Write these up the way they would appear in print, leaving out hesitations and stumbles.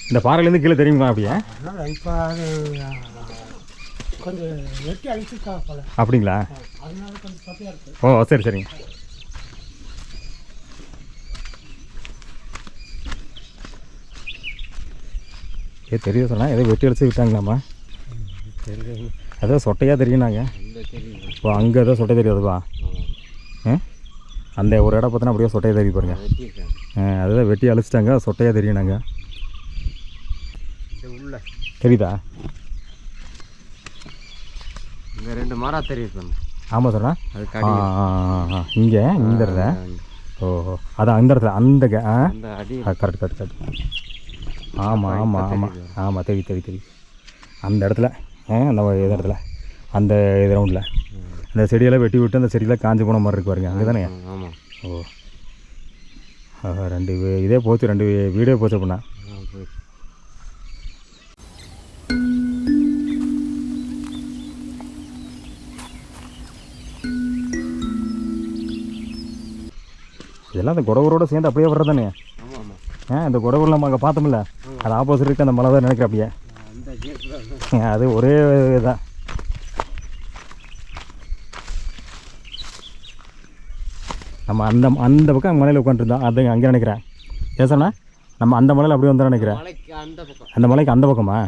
இந்த பாறையிலேருந்து கீழே தெரியுமா அப்படியே? இப்போ அது கொஞ்சம் வெட்டி அழிச்சிருக்கா போல. அப்படிங்களா? அதனால கொஞ்சம் சொட்டையாக இருக்குது. ஓ சரி சரிங்க. தெரியும் சொன்னால் ஏதோ வெட்டி அடிச்சு விட்டாங்களாம்மா? ஏதோ சொட்டையாக தெரியும்னாங்க. ஓ அங்கே ஏதோ சொட்டை தெரியாதுப்பா. அந்த ஒரு இடம் பார்த்தோன்னா அப்படியே சொட்டையாக தெரியும் பாருங்க. அதுதான் வெட்டி அழிச்சிட்டாங்க, சொட்டையாக தெரியும். நாங்கள் உள்ள தெரியுதா? இங்கே 2 மரம் தெரியுது. ஆமாம் சொன்னா அது இங்கே இந்த இடத்துல. ஓஹோ அதான் அந்த இடத்துல அந்த அடி கரெக்ட் கரெக்ட் கரெக்ட். ஆமாம் ஆமாம் ஆமாம் ஆமாம் தெரியும் தெரியும் தெரியும். அந்த இடத்துல அந்த இடத்துல அந்த கிரவுண்டில் அந்த செடியெல்லாம் வெட்டி விட்டு அந்த செடியெல்லாம் காஞ்சி போன மாதிரி இருக்கு பாருங்க. அங்கே தானே? ஆமாம். ஓ 2 இதே போச்சு, 2 வீடே போச்சு அப்படின்னா. இதெல்லாம் அந்த குடவரோடு சேர்ந்து அப்படியே வர்றது தானே? இந்த குடவூர் நம்ம அங்கே பார்த்தோம்ல, அது ஆப்போசிட் இருக்குது அந்த மலை தான் நினைக்கிறேன். அப்படியே அது ஒரே இதான். நம்ம அந்த பக்கம் மலையில் உட்காந்துருந்தோம், அது அங்கே நினைக்கிறேன். ஏசண்ணா நம்ம அந்த மலையில் அப்படியே வந்தோம் நினைக்கிறேன். அந்த மலைக்கு அந்த பக்கமா?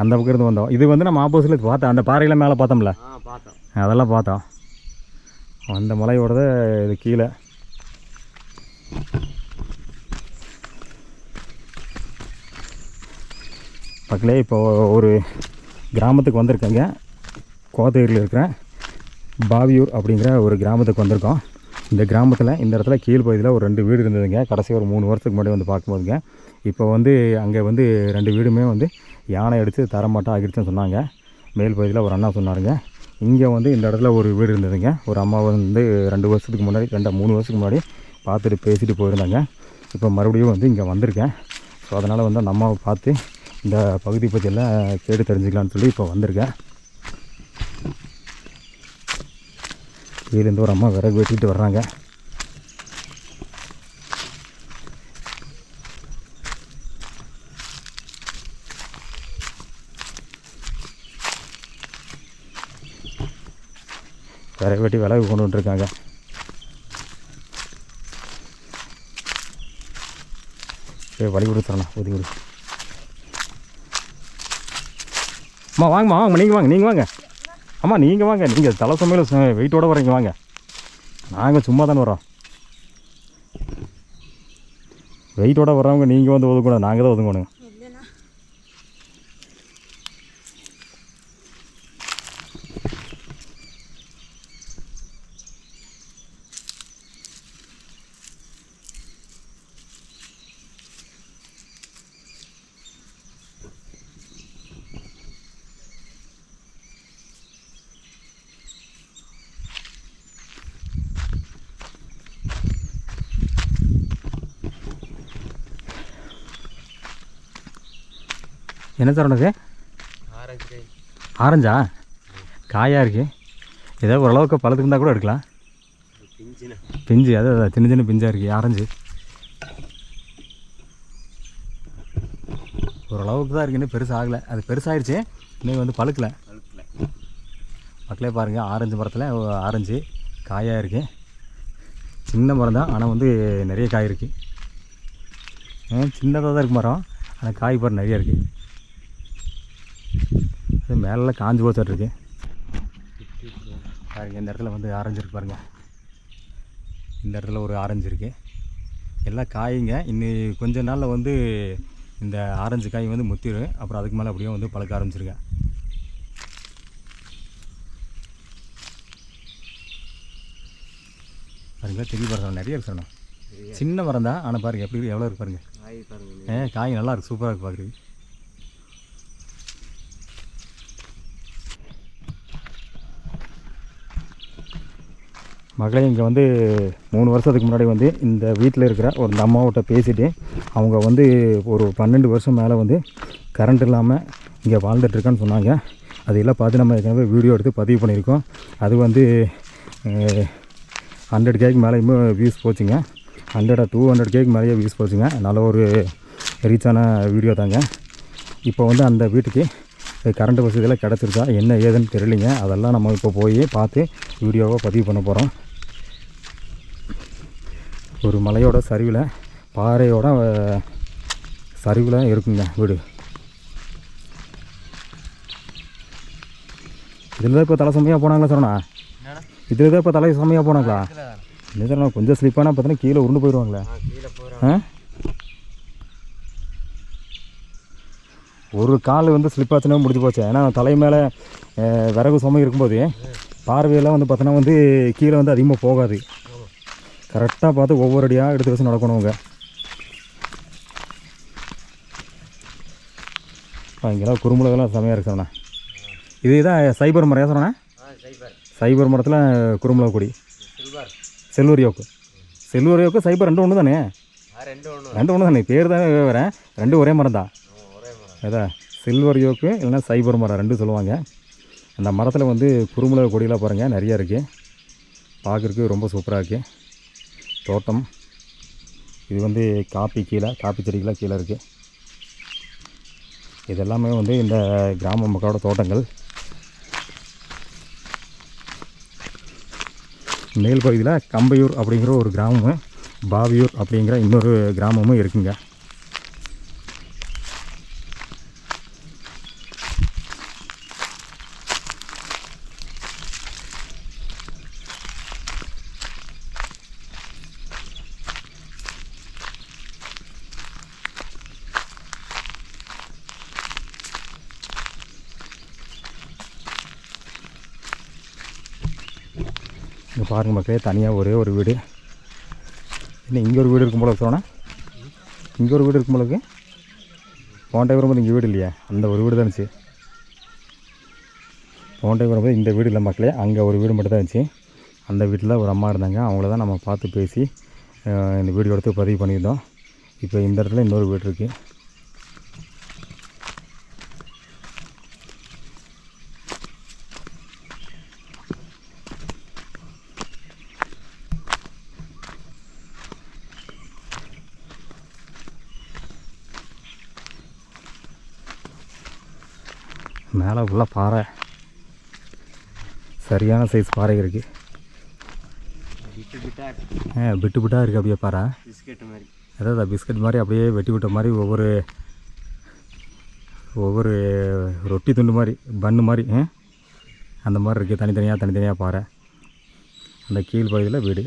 அந்த பக்கம் இருந்து வந்தோம். இது வந்து நம்ம ஆப்போசிட்டில் பார்த்தோம், அந்த பாறையில் மேலே பார்த்தோம்ல, அதெல்லாம் பார்த்தோம். அந்த மலையோட இது கீழே. பக்கத்திலே இப்போ ஒரு கிராமத்துக்கு வந்திருக்கேங்க. கோத்தகிரியில் இருக்கிற பாவியூர் அப்படிங்கிற ஒரு கிராமத்துக்கு வந்திருக்கோம். இந்த கிராமத்தில் இந்த இடத்துல கீழ்ப்பகுதியில் ஒரு 2 வீடு இருந்ததுங்க. கடைசி ஒரு 3 வருஷத்துக்கு முன்னாடி வந்து பார்க்கும்போதுங்க, இப்போ வந்து அங்கே வந்து 2 வீடுமே வந்து யானை அடித்து தரமாட்டம் ஆகிடுச்சுன்னு சொன்னாங்க. மேல் பகுதியில் ஒரு அண்ணா சொன்னாருங்க. இங்கே வந்து இந்த இடத்துல ஒரு வீடு இருந்ததுங்க. ஒரு அம்மா வந்து 2 வருஷத்துக்கு முன்னாடி 3 வருஷத்துக்கு முன்னாடி பார்த்துட்டு பேசிட்டு போயிருந்தாங்க. இப்போ மறுபடியும் வந்து இங்கே வந்திருக்கேன். ஸோ அதனால் வந்து அந்த அம்மாவை பார்த்து இந்த பகுதி பற்றியெல்லாம் கேட்டு தெரிஞ்சுக்கலான்னு சொல்லி இப்போ வந்திருக்கேன். கீழேருந்து ஒரு அம்மா விறகு வெட்டிட்டு வர்றாங்க. விறகு வெட்டி விறகு கொண்டு வந்துருக்காங்க. வழி கொடுத்துறேண்ணா, ஒதுக்கி கொடு. அம்மா வாங்கம்மா, வாங்க, நீங்கள் வாங்க. அம்மா நீங்கள் வாங்க, நீங்கள் தலை சமையல் வெயிட்டோடு வரீங்க, வாங்க. நாங்கள் சும்மா தானே வரோம். வெயிட்டோடு வர்றவங்க நீங்கள் வந்து ஒதுக்கணும், நாங்கள் தான் ஒதுங்கணுங்க. என்ன சார் உனக்கு? ஆரஞ்சா? காயாக இருக்குது. ஏதோ ஓரளவுக்கு பழத்துக்கு இருந்தால் கூட எடுக்கலாம். பிஞ்சு அது சின்ன சின்ன பிஞ்சாக இருக்குது ஆரஞ்சு. ஓரளவுக்கு தான் இருக்குது, இன்னும் பெருசாக ஆகலை. அது பெருசாகிடுச்சு, இன்னும் வந்து பழுக்கலை. மக்களே பாருங்கள், ஆரஞ்சு மரத்தில் ஆரஞ்சு காயாக இருக்குது. சின்ன மரம் தான், ஆனால் வந்து நிறைய காய் இருக்குது. சின்னதாக தான் இருக்குது மரம், ஆனால் காய் பாரு நிறையா இருக்குது. அது மேலெல்லாம் காஞ்சி போச்சுருக்கு பாருங்கள். இந்த இடத்துல வந்து ஆரஞ்சு இருக்குது பாருங்கள். இந்த இடத்துல ஒரு ஆரஞ்சு இருக்குது. எல்லாம் காய்ங்க. இன்னும் கொஞ்ச நாளில் வந்து இந்த ஆரஞ்சு காய் வந்து முத்திடும். அப்புறம் அதுக்கு மேலே அப்படியே வந்து பழுக்க ஆரம்பிச்சிருங்க. பாருங்களா, தெரிய பாருங்க, நிறைய இருக்கு சார். சின்ன மரம் தான், ஆனால் பாருங்கள் எப்படி எவ்வளோ இருக்கு பாருங்கள். காய் நல்லா இருக்குது, சூப்பராக இருக்குது பார்க்குறது. மகளே இங்கே வந்து 3 வருஷத்துக்கு முன்னாடி வந்து இந்த வீட்டில் இருக்கிற ஒரு அம்மாவிட்ட பேசிவிட்டு, அவங்க வந்து ஒரு 12 வருஷம் மேலே வந்து கரண்ட் இல்லாமல் இங்கே வாழ்ந்துட்டுருக்கான்னு சொன்னாங்க. அதெல்லாம் பார்த்து நம்ம ஏற்கனவே வீடியோ எடுத்து பதிவு பண்ணியிருக்கோம். அது வந்து 100Kக்கு மேலேயுமே வியூஸ் போச்சுங்க. 200Kக்கு மேலேயே வியூஸ் போச்சுங்க. நல்ல ஒரு ரீச் ஆன வீடியோ தாங்க. இப்போ வந்து அந்த வீட்டுக்கு கரண்ட் வசதியெல்லாம் கிடச்சிருச்சா என்ன ஏதுன்னு தெரியலிங்க. அதெல்லாம் நம்ம இப்போ போய் பார்த்து வீடியோவை பதிவு பண்ண போகிறோம். ஒரு மலையோட சரிவில் பாறையோட சரிவில் இருக்குங்க வீடு. இதில் தான் இப்போ தலை சமையாக போனாங்களா சரணா? இதில் தான் இப்போ தலை சமையாக போனாங்களா? என்ன சரணா கொஞ்சம் ஸ்லிப்பானா பார்த்தீங்கன்னா கீழே உருண்டு போயிடுவாங்களே. ஒரு கால் வந்து ஸ்லிப் ஆச்சுன்னா முடிஞ்சு போச்சு. ஏன்னா தலை மேலே விறகு சுமை இருக்கும்போது பார்வையெல்லாம் வந்து பார்த்தோன்னா வந்து கீழே வந்து அதிகமாக போகாது. கரெக்டாக பார்த்து ஒவ்வொரு அடியாக எடுத்து வச்சு நடக்கணுங்க. இங்கெல்லாம் குறும்புலகெல்லாம் செமையாக இருக்கு சொன்னேன். இதுதான் சைபர் மரம் சொன்னேண்ணா. சைபர் மரத்தில் குறும்புலக கொடி. சில்வர் யோக்கு. சில்வர் யோக்கு சைபர் ரெண்டு ஒன்று தானே? ரெண்டு ஒன்று தானே, பேர் தானே வேறு, ரெண்டும் ஒரே மரம் தான். அதான் சில்வர் யோக்கு இல்லைன்னா சைபர் மரம் ரெண்டும் சொல்லுவாங்க. அந்த மரத்தில் வந்து குறும்புலக கொடியெல்லாம் பாருங்கள் நிறையா இருக்குது. பார்க்குறதுக்கு ரொம்ப சூப்பராக இருக்குது தோட்டம். இது வந்து காப்பி செடிகளாக கீழே இருக்குது. இதெல்லாமே வந்து இந்த கிராம மக்களோட தோட்டங்கள். மேல் பகுதியில் கம்பையூர் அப்படிங்கிற ஒரு கிராமமும் பாவியூர் அப்படிங்கிற இன்னொரு கிராமமும் இருக்குங்க. இங்கே பாருங்கள் மக்களே, தனியாக ஒரே ஒரு வீடு. இன்னும் இங்கே ஒரு வீடு இருக்கும் போல சொன்னா, இங்கே ஒரு வீடு இருக்கும் போல இருக்கு. போன டைம் வரும்போது இங்கே வீடு இல்லையா, அந்த ஒரு வீடு தான் இருந்துச்சு. போன டைம் வரும்போது இந்த வீடு இல்லை மக்களே, அங்கே ஒரு வீடு மட்டும் தான் இருந்துச்சு. அந்த வீட்டில் ஒரு அம்மா இருந்தாங்க. அவங்கள தான் நம்ம பார்த்து பேசி இந்த வீடியோ எடுத்து பதிவு பண்ணியிருந்தோம். இப்போ இந்த இடத்துல இன்னொரு வீடு இருக்குது. மேலே ஃபுல்லாக பாறை, சரியான சைஸ் பாறை இருக்குது. விட்டு விட்டாக இருக்குது அப்படியே பாறை. அதாவது பிஸ்கட் மாதிரி அப்படியே வெட்டி விட்ட மாதிரி ஒவ்வொரு ரொட்டி துண்டு மாதிரி பன்னு மாதிரி அந்த மாதிரி இருக்குது. தனித்தனியாக பாறை. அந்த கீழ் பகுதியில் வீடு.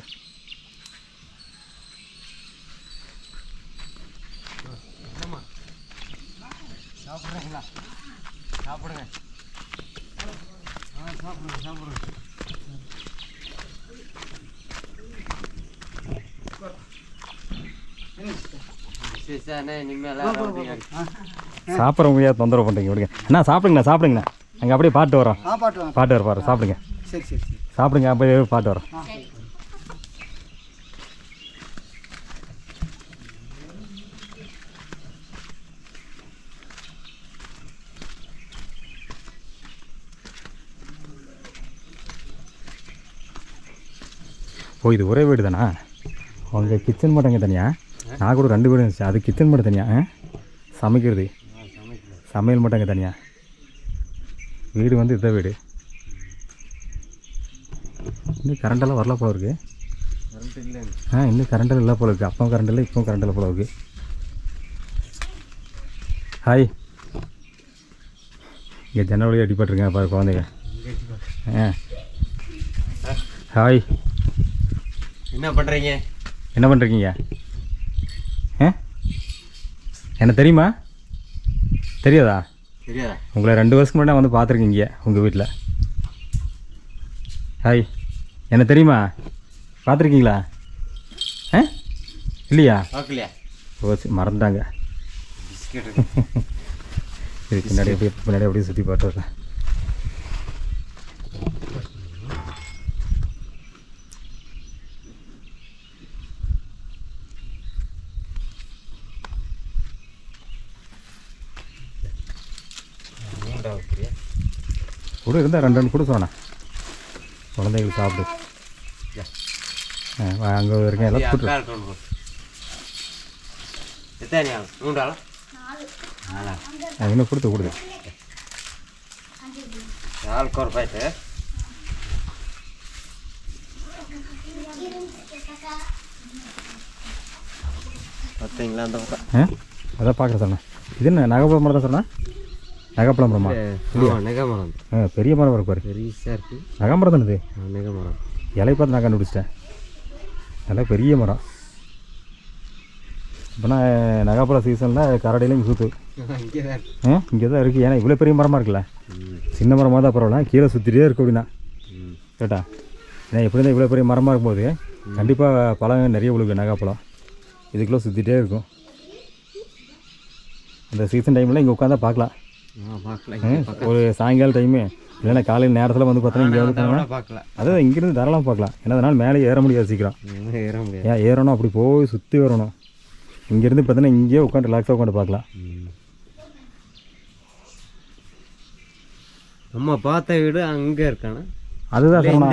சாப்பிட்றவங்க தொந்தரவு பண்ணுறீங்க விடுங்க. அண்ணா சாப்பிடுங்கண்ணா. அங்கே அப்படியே பாட்டு வரோம். பாட்டு வர சாப்பிடுங்க. சரி சாப்பிடுங்க, அப்படியே பாட்டு வரோம். ஓ, இது ஒரே வீடு தானா? அவங்க கிச்சன் மட்டும் தனியாக. நான் கூட 2 வீடு இருந்துச்சு. அது கிச்சன் மட்டும் தனியாக, சமைக்கிறது சமையல் மட்டும் அங்கே தனியாக. வீடு வந்து இதான் வீடு. இன்னும் கரண்டெல்லாம் வரல போல இருக்குது. இன்னும் கரண்டெல்லாம் இல்லை போல இருக்குது. அப்பவும் கரண்ட் இல்லை, இப்போவும் கரண்ட் இல்லை போல இருக்குது. ஹாய். இங்கே ஜன்னல் வழியாக அடிபட்டுருங்க பாரு குழந்தைங்க. ஹாய். என்ன பண்ணுறீங்க? என்ன தெரியுமா? தெரியாதா? தெரியாதா? உங்களை 2 வருஷத்துக்கு முன்னாடி வந்து பார்த்துருக்கீங்க உங்கள் வீட்டில். ஹாய். என்ன தெரியுமா? பார்த்துருக்கீங்களா? இல்லையா? பார்க்கலையா? ஓ, மறந்துட்டாங்க. சரி, பின்னாடி அப்படியே சுற்றி பார்த்து வரேன். கூட இருந்தால் 2 கூட சொன்னேன். குழந்தைகளுக்கு சாப்பிடு. அங்கே இருக்கேன் எல்லாம். எத்தனை 3 ஆளா? இன்னும் கொடுத்து ஆளுக்கு ஒரு பாய்ட்டு பார்த்தீங்களா அந்த பக்கம் அதான் பார்க்குறேன் சொன்னேன். இது என்ன நகைப்பழம் மரம் தான் சொன்னேன்? நகைப்பழம் மரமா? நெகமரம் பெரிய மரம் இருக்கு பாரு. பெருசாக இருக்குது. நகைமரம் தானே இது? நெகமரம் இலை பார்த்து நான் கண்டுபிடிச்சிட்டேன். நல்லா பெரிய மரம். இப்போனா நகைப்பழம் சீசனில் கரடையில் இங்கே சுற்று இங்கே தான் இருக்குது. ஏன்னா இவ்வளோ பெரிய மரமாக இருக்குல்ல. சின்ன மரமாக தான் பரவாயில்ல, கீழே சுற்றிட்டே இருக்கு அப்படின்னா கேட்டா. ஏன்னா எப்படி தான் இவ்வளோ பெரிய மரமாக இருக்கும்போது கண்டிப்பாக பழம் நிறைய விழுகு. நகைப்பழம் இதுக்குள்ளே சுற்றிட்டே இருக்கும். அந்த சீசன் டைமில் இங்கே உட்காந்தா பார்க்கலாம். ஒரு சாயங்கால டைமு இல்லைன்னா காலையில் நேரத்தில் வந்து பார்த்தோன்னா இங்கே வந்து பார்க்கலாம். அதான் இங்கேருந்து தாராளமாக பார்க்கலாம். ஏன்னா அதனால் மேலே ஏற முடியாது சீக்கிரம். ஏற முடியாது. ஏன் ஏறணும், அப்படி போய் சுற்றி வரணும். இங்கேருந்து பார்த்தோன்னா இங்கேயே உட்காந்து ரிலாக்ஸாக உட்காந்து பார்க்கலாம். நம்ம பார்த்த வீடு அங்கே இருக்கானே. அதுதான் சரணா,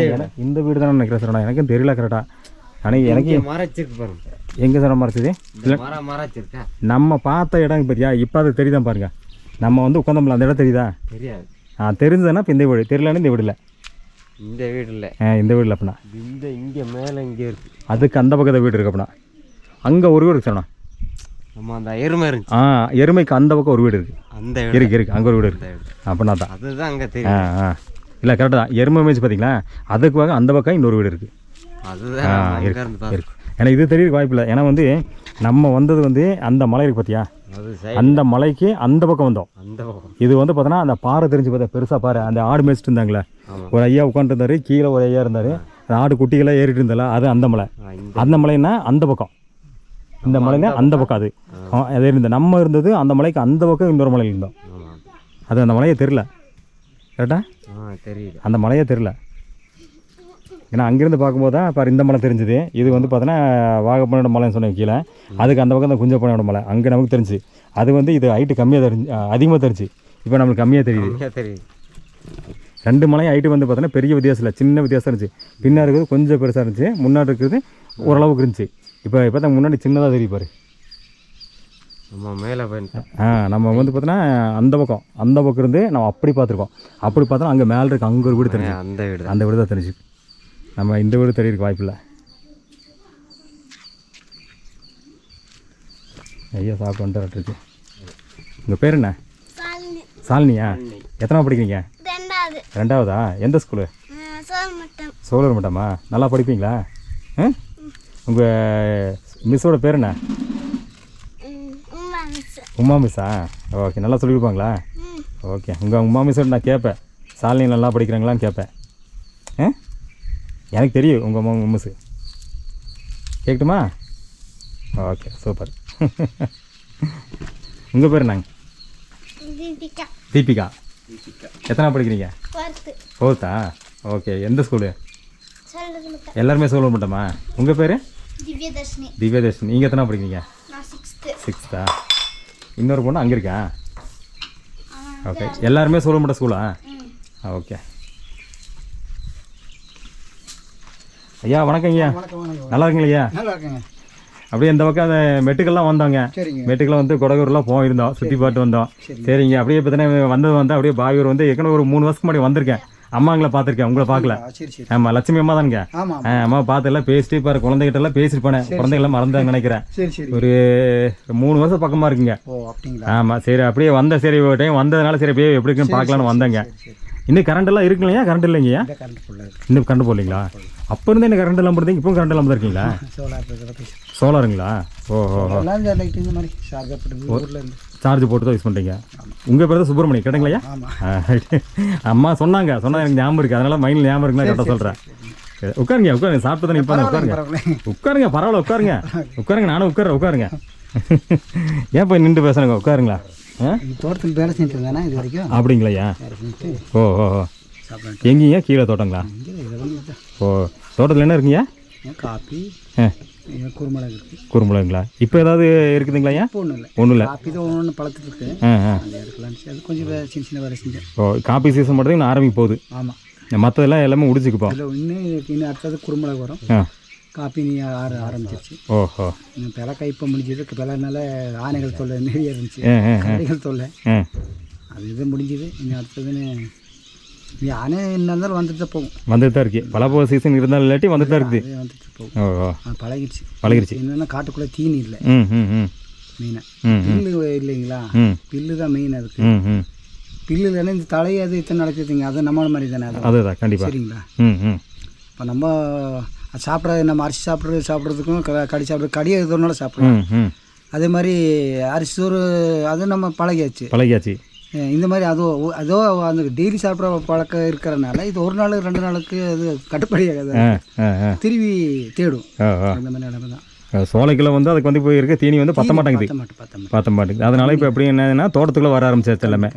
இந்த வீடு தானே நினைக்கிறேன் சரணா. எனக்கும் தெரியல கரெக்டாக. ஆனால் எனக்கு மறைச்சிருக்கு பாருங்க. எங்கே சரணா மறைச்சது? இல்லை மறைச்சிருக்கா நம்ம பார்த்த இடம் பற்றியா இப்போ அது தெரியுதான் பாருங்க. நம்ம வந்து உட்காந்தோம்ல அந்த இடம் தெரியுதா? தெரியாது. தெரிஞ்சதுன்னா இப்போ இந்த வீடு, தெரியலன்னு இந்த வீடு இல்லை. இந்த வீடு இல்லை. இந்த வீடு இல்லை அப்படின்னா இங்கே மேலே இங்கே இருக்குது. அதுக்கு அந்த பக்கத்தை வீடு இருக்கு அப்படின்னா. அங்கே ஒரு வீடு இருக்கு சரணா. நம்ம அந்த எருமை இருந்துச்சு. எருமைக்கு அந்த பக்கம் ஒரு வீடு இருக்குது. அந்த இருக்கு அங்கே ஒரு வீடு இருக்குது அப்படின்னா தான். அதுதான் அங்கே தெரியும். இல்லை கரெக்டாக தான். எருமை மேய்ச்சி பார்த்தீங்களா, அதுக்கு பக்கம் அந்த பக்கம் இன்னொரு வீடு இருக்குது. அதுதான் இருக்கு. ஏன்னா இது தெரிய வாய்ப்பு இல்லை. ஏன்னா வந்து நம்ம வந்தது வந்து அந்த மலை இருக்குது பார்த்தியா, அந்த மலைக்கு அந்த பக்கம் வந்தோம். அந்த பக்கம் இது வந்து பார்த்தோன்னா அந்த பாறை தெரிஞ்சு பார்த்தா பெருசாக பாறை. அந்த ஆடு மேய்ச்சிட்டு இருந்தாங்களே, ஒரு ஐயா உட்காந்துருந்தாரு, கீழே ஒரு ஐயா இருந்தார், அந்த ஆடு குட்டிகளாக ஏறிட்டு இருந்தால, அது அந்த மலை. அந்த மலைன்னா அந்த பக்கம், இந்த மலைன்னா அந்த பக்கம். அது இருந்த நம்ம இருந்தது அந்த மலைக்கு அந்த பக்கம் இன்னொரு மலையில் இருந்தோம். அது அந்த மலையே தெரில கரெக்டா? தெரியல, அந்த மலையே தெரில. ஏன்னா அங்கேருந்து பார்க்கும்போது தான் இப்போ இந்த மலை தெரிஞ்சுது. இது வந்து பார்த்தோன்னா வாகப்பனோட மலைன்னு சொன்னேன் கீழே, அதுக்கு அந்த பக்கம் தான் குஞ்சப்பனையோட மலை. அங்கே நமக்கு தெரிஞ்சு அது வந்து இது ஹைட்டு கம்மியாக தெரிஞ்சு, அதிகமாக தெரிஞ்சு. இப்போ நம்மளுக்கு கம்மியாக தெரியுது. ரெண்டு மலையும் ஹைட்டு வந்து பார்த்தோன்னா பெரிய வித்தியாசம் இல்லை, சின்ன வித்தியாசம் இருந்துச்சு. பின்னாடி இருக்கிறது கொஞ்சம் பெருசாக இருந்துச்சு, முன்னாடி இருக்கிறது ஓரளவுக்கு இருந்துச்சு. இப்போ பார்த்தா முன்னாடி சின்னதாக தெரியும் பாரு. நம்ம மேலே போயிட்டோம். நம்ம வந்து பார்த்தோன்னா அந்த பக்கம் இருந்து நம்ம அப்படி பார்த்துருக்கோம். அப்படி பார்த்தோன்னா அங்கே மேலே இருக்கு, அங்கே ஒரு வீடு தெரிஞ்சு. அந்த வீடு தான் தெரிஞ்சு. நம்ம இந்த வீடு தெரியறதுக்கு வாய்ப்பு இல்லை. ஐயா சாப்பிட்டு வந்துட்டு. உங்கள் பேர் என்ன? சாலினியா? எத்தனை படிக்கிறீங்க? ரெண்டாவதா? எந்த ஸ்கூலு? சோழர் மட்டமா? நல்லா படிப்பீங்களா? உங்கள் மிஸ்ஸோட பேர் என்ன? உமா மிஸ்ஸா? ஓகே, நல்லா சொல்லி கொடுப்பாங்களா? ஓகே, உங்கள் உமா மிஸ்ஸோட நான் கேட்பேன், சாலினி நல்லா படிக்கிறாங்களான்னு கேட்பேன். எனக்கு தெரியும் உங்கள் மிஸ்ஸு. கேட்கட்டுமா? Okay, super. உங்கள் பேர் என்னங்க? தீபிகா. எத்தனை படிக்கிறீங்க? 4th. ஓகே, எந்த ஸ்கூலு? எல்லாருமே சோழர் மட்டமா? உங்கள் பேர்? திவ்யதர்ஷினி. நீங்கள் எத்தனை படிக்கிறீங்க? 6th. இன்னொரு பொண்ணு அங்கே இருக்கா? ஓகே, எல்லாருமே சோழர் மட்டம் ஸ்கூலா? ஓகே. ஐயா வணக்கம் ஐயா. நல்லா இருக்குங்க ஐயா? அப்படியே இந்த பக்கம் அந்த மெட்டுக்கெல்லாம் வந்தோங்க. மெட்டுக்கெல்லாம் வந்து கொடகூர்லாம் போயிருந்தோம், சுற்றி பார்த்து வந்தோம். சரிங்க, அப்படியே பார்த்தீங்கன்னா வந்தது அப்படியே பாவியூர் வந்து ஏற்கனவே ஒரு 3 வருஷத்துக்கு முன்னாடி வந்திருக்கேன். அம்மாங்களை பார்த்துருக்கேன், உங்களை பார்க்கல. ஆமாம், லட்சுமி அம்மா தானுங்க. அம்மா பார்த்துலாம் பேசிட்டு பாரு, குழந்தைகிட்டலாம் பேசிட்டு போனேன். குழந்தைகள்லாம் மறந்தாங்க நினைக்கிறேன். ஒரு 3 வருஷம் பக்கமாக இருக்குங்க. ஆமாம், சரி அப்படியே வந்த, சரி ஒரு டைம் வந்ததுனால சரி அப்படியே எப்படி இருக்குன்னு பார்க்கலான்னு வந்தேங்க. இன்னும் கரண்ட் எல்லாம் இருக்கு இல்லையா? கரண்ட் இல்லைங்கய்யா? இன்னும் கரண்ட் போடலீங்களா? அப்போ இருந்து என்ன கரண்ட் எல்லாம் போடுறீங்க? இப்போ கரண்ட் எல்லாம் தான் இருக்கீங்களா? சோலாருங்களா? ஓஹோ, சார்ஜ் போட்டு தான் யூஸ் பண்ணுறீங்க. உங்கள் பேர் தான் சுப்பிரமணி கேட்டுங்களா? அம்மா சொன்னாங்க எனக்கு ஞாபகம் இருக்குது, அதனால மைண்டில் ஞாபகம் இருக்குன்னா கரெக்டாக சொல்கிறேன். உட்காருங்க, சாப்பிட்டு தான் இப்போ உட்காருங்க, பரவாயில்ல உட்காருங்க, நானும் உட்காருங்க. ஏன் போய் நின்று பேசுகிறேங்க, உட்காருங்களா? தோட்டத்தில் வேலை செஞ்சுட்டு இருந்தானே இது வரைக்கும். அப்படிங்களாய்யா? ஓ, எங்கேயா? கீழே தோட்டங்களா? ஓ, தோட்டத்தில் என்ன இருக்குங்கய்யா? காப்பி, குறுமிளகு இருக்குது. குறுமிளகுங்களா? இப்போ ஏதாவது இருக்குதுங்களாய்யா? ஒன்றும் இல்லை, காப்பி தான் ஒன்று பழத்துக்கு இருக்குது. அது கொஞ்சம் சின்ன வேலை செஞ்சேன். ஓ, காப்பி சீசன் மட்டும் இன்னும் ஆரம்பிக்க போகுது. ஆமாம், மற்றதெல்லாம் எல்லாமே உடிச்சுக்குப்போம். இன்னும் அடுத்தது குறுமிளகு வரும். காப்பி நீ ஆரம்பிச்சிருச்சு. ஓஹோ. பிளக்கை இப்போ முடிஞ்சது. பிளனால ஆனைகள் தொல்லை நிறைய இருந்துச்சு, கடைகள் தொல்லை. அது இது முடிஞ்சுது. இன்னும் அடுத்ததுன்னு யானை என்ன இருந்தாலும் வந்துட்டு தான் போகும். வந்துட்டு தான் இருக்கு. பலாப்பழ சீசன் இருந்தாலும் இல்லாட்டி வந்துட்டு தான் இருக்குது. வந்துட்டு போகும். ஓ பழகிடுச்சு. என்னென்னா காட்டுக்குள்ளே தீனி இல்லை மெயினாக. பில்லு இல்லைங்களா, பில்லு தான் மெயின். அதுக்கு பில்லு இல்லைன்னா இந்த தலையை அது இத்தனை நடக்குதுங்க. அது நம்மள மாதிரி தானே. அதுதான் கண்டிப்பாக. சரிங்களா. இப்போ நம்ம சாப்பிட்றது, நம்ம அரிசி சாப்பிட்றதுக்கும் கடி கடியை எதுனாலும் சாப்பிட்றோம். அதே மாதிரி அரிசி சோறு அது நம்ம பழகியாச்சு. இந்த மாதிரி அதோ அந்த டெய்லி சாப்பிட்ற பழக்கம் இருக்கிறனால இது ஒரு நாள் 2 நாளுக்கு அது கட்டுப்படியாகாது. திரும்பி தேடும். அந்த மாதிரி நிலைமை தான். சோலைக்குள்ள வந்து அதுக்கு வந்து போய் இருக்க தீனி வந்து பத்த மாட்டேங்குது. அதனால இப்போ எப்படி என்னன்னா தோட்டத்துக்குள்ளே வர ஆரம்பிச்சிருச்சு எல்லாமே.